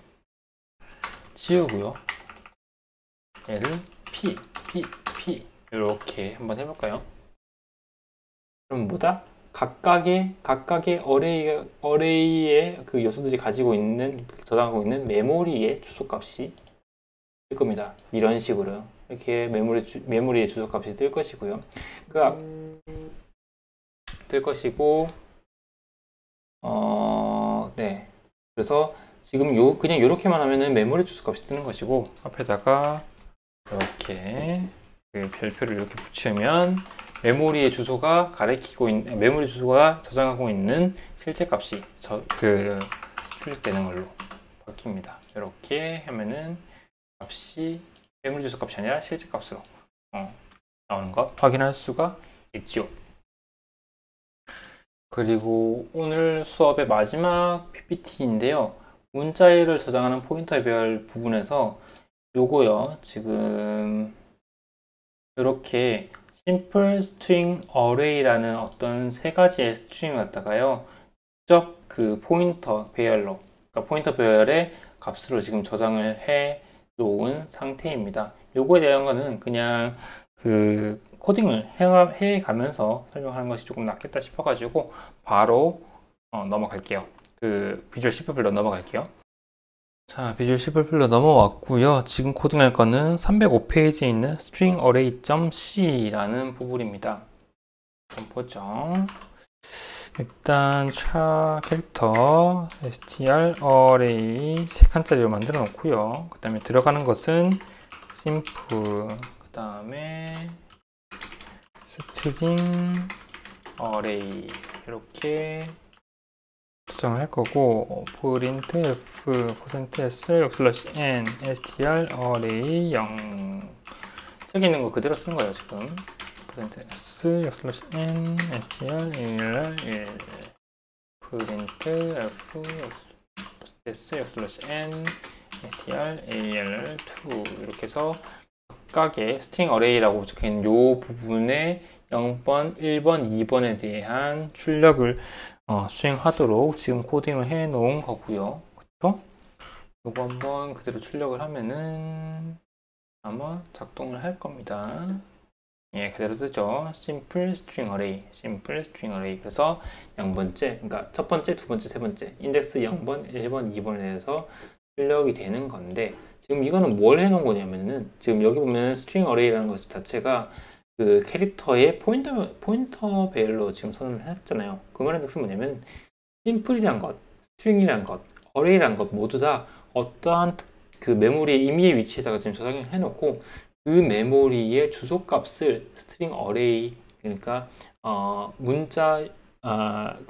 지우고요. 얘를 P 이렇게 한번 해볼까요? 그럼 뭐다? 각각의 어레이의 그 요소들이 가지고 있는, 저장하고 있는 메모리의 주소값이 뜰 겁니다. 이런 식으로 이렇게 메모리의 주소값이 뜰 것이고요. 뜰 것이고, 네. 그래서 지금 그냥 이렇게만 하면은 메모리 주소값이 뜨는 것이고, 앞에다가 이렇게 그 별표를 이렇게 붙이면 메모리의 주소가 가리키고 있는, 메모리 주소가 저장하고 있는 실제 값이 출력되는 걸로 바뀝니다. 이렇게 하면은 값이 메모리 주소 값이 아니라 실제 값으로 나오는 것 확인할 수가 있죠. 그리고 오늘 수업의 마지막 PPT인데요. 문자열을 저장하는 포인터별 부분에서 요거요. 지금 이렇게 simple string array라는 어떤 세 가지의 스트링을 갖다가요, 직접 그 포인터 배열로, 그러니까 포인터 배열의 값으로 지금 저장을 해 놓은 상태입니다. 요거에 대한 거는 그냥 그 코딩을 해 가면서 설명하는 것이 조금 낫겠다 싶어 가지고 바로 넘어갈게요. 그 비주얼 C++ 넘어갈게요. 자, 비주얼 C++ 넘어왔고요. 지금 코딩할 거는 305페이지에 있는 string array.c라는 부분입니다. 한번 보죠. 일단 캐릭터 str array 3칸짜리로 만들어 놓고요. 그 다음에 들어가는 것은 simple, 그 다음에 string array 이렇게 조정을 할 거고, printf %s/n str array 0 저기 있는 거 그대로 쓰는 거예요 지금. %s/n str 1 printf s/n str 2 이렇게 해서 각각의 스트링 어레이라고 적혀있는 이 부분에 0번, 1번, 2번에 대한 출력을 수행하도록 지금 코딩을 해 놓은 거고요. 그쵸? 이거 한번 그대로 출력을 하면은 아마 작동을 할 겁니다. 예, 그대로 뜨죠. simple string array, simple string array. 그래서 0번째, 그러니까 첫 번째, 두 번째, 세 번째 인덱스 0번, 1번, 2번에 대해서 출력이 되는 건데, 지금 이거는 뭘 해놓은 거냐면은, 지금 여기 보면 string array라는 것 자체가 그 캐릭터의 포인터 배열로 지금 선언을 했잖아요. 그 말의 뜻은 뭐냐면, simple이란 것, string이란 것, array란 것 모두 다 어떠한 그 메모리의 임의의 위치에다가 지금 저장을 해놓고, 그 메모리의 주소값을 스트링 어레이, 그러니까 문자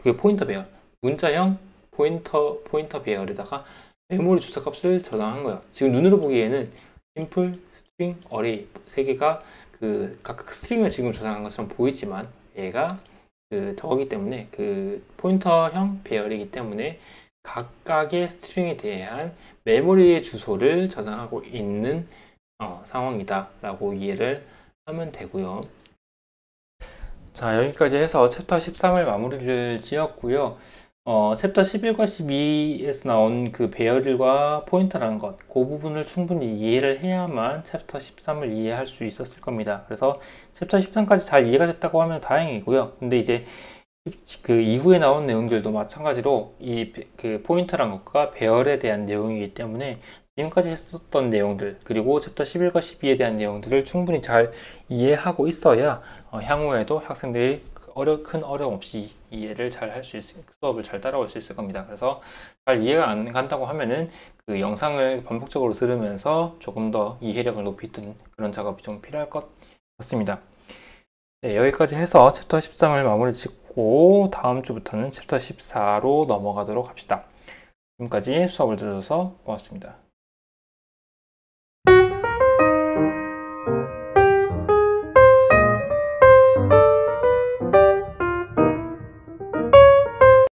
그 포인터 배열, 문자형 포인터 배열에다가 메모리 주소값을 저장한 거야. 지금 눈으로 보기에는 심플 스트링 어레이 세 개가 그 각각 스트링을 지금 저장한 것처럼 보이지만, 얘가 그 저거기 때문에 그 포인터형 배열이기 때문에 각각의 스트링에 대한 메모리의 주소를 저장하고 있는 상황이다 라고 이해를 하면 되고요. 자, 여기까지 해서 챕터 13을 마무리를 지었고요. 챕터 11과 12에서 나온 그 배열과 포인터라는 것, 그 부분을 충분히 이해를 해야만 챕터 13을 이해할 수 있었을 겁니다. 그래서 챕터 13까지 잘 이해가 됐다고 하면 다행이고요. 근데 이제 그 이후에 나온 내용들도 마찬가지로 이 그 포인터라는 것과 배열에 대한 내용이기 때문에 지금까지 했었던 내용들, 그리고 챕터 11과 12에 대한 내용들을 충분히 잘 이해하고 있어야 향후에도 학생들이 큰 어려움 없이 이해를 잘 할 수 있을, 수업을 잘 따라올 수 있을 겁니다. 그래서 잘 이해가 안 간다고 하면은 그 영상을 반복적으로 들으면서 조금 더 이해력을 높이는 그런 작업이 좀 필요할 것 같습니다. 네, 여기까지 해서 챕터 13을 마무리 짓고 다음 주부터는 챕터 14로 넘어가도록 합시다. 지금까지 수업을 들어줘서 고맙습니다.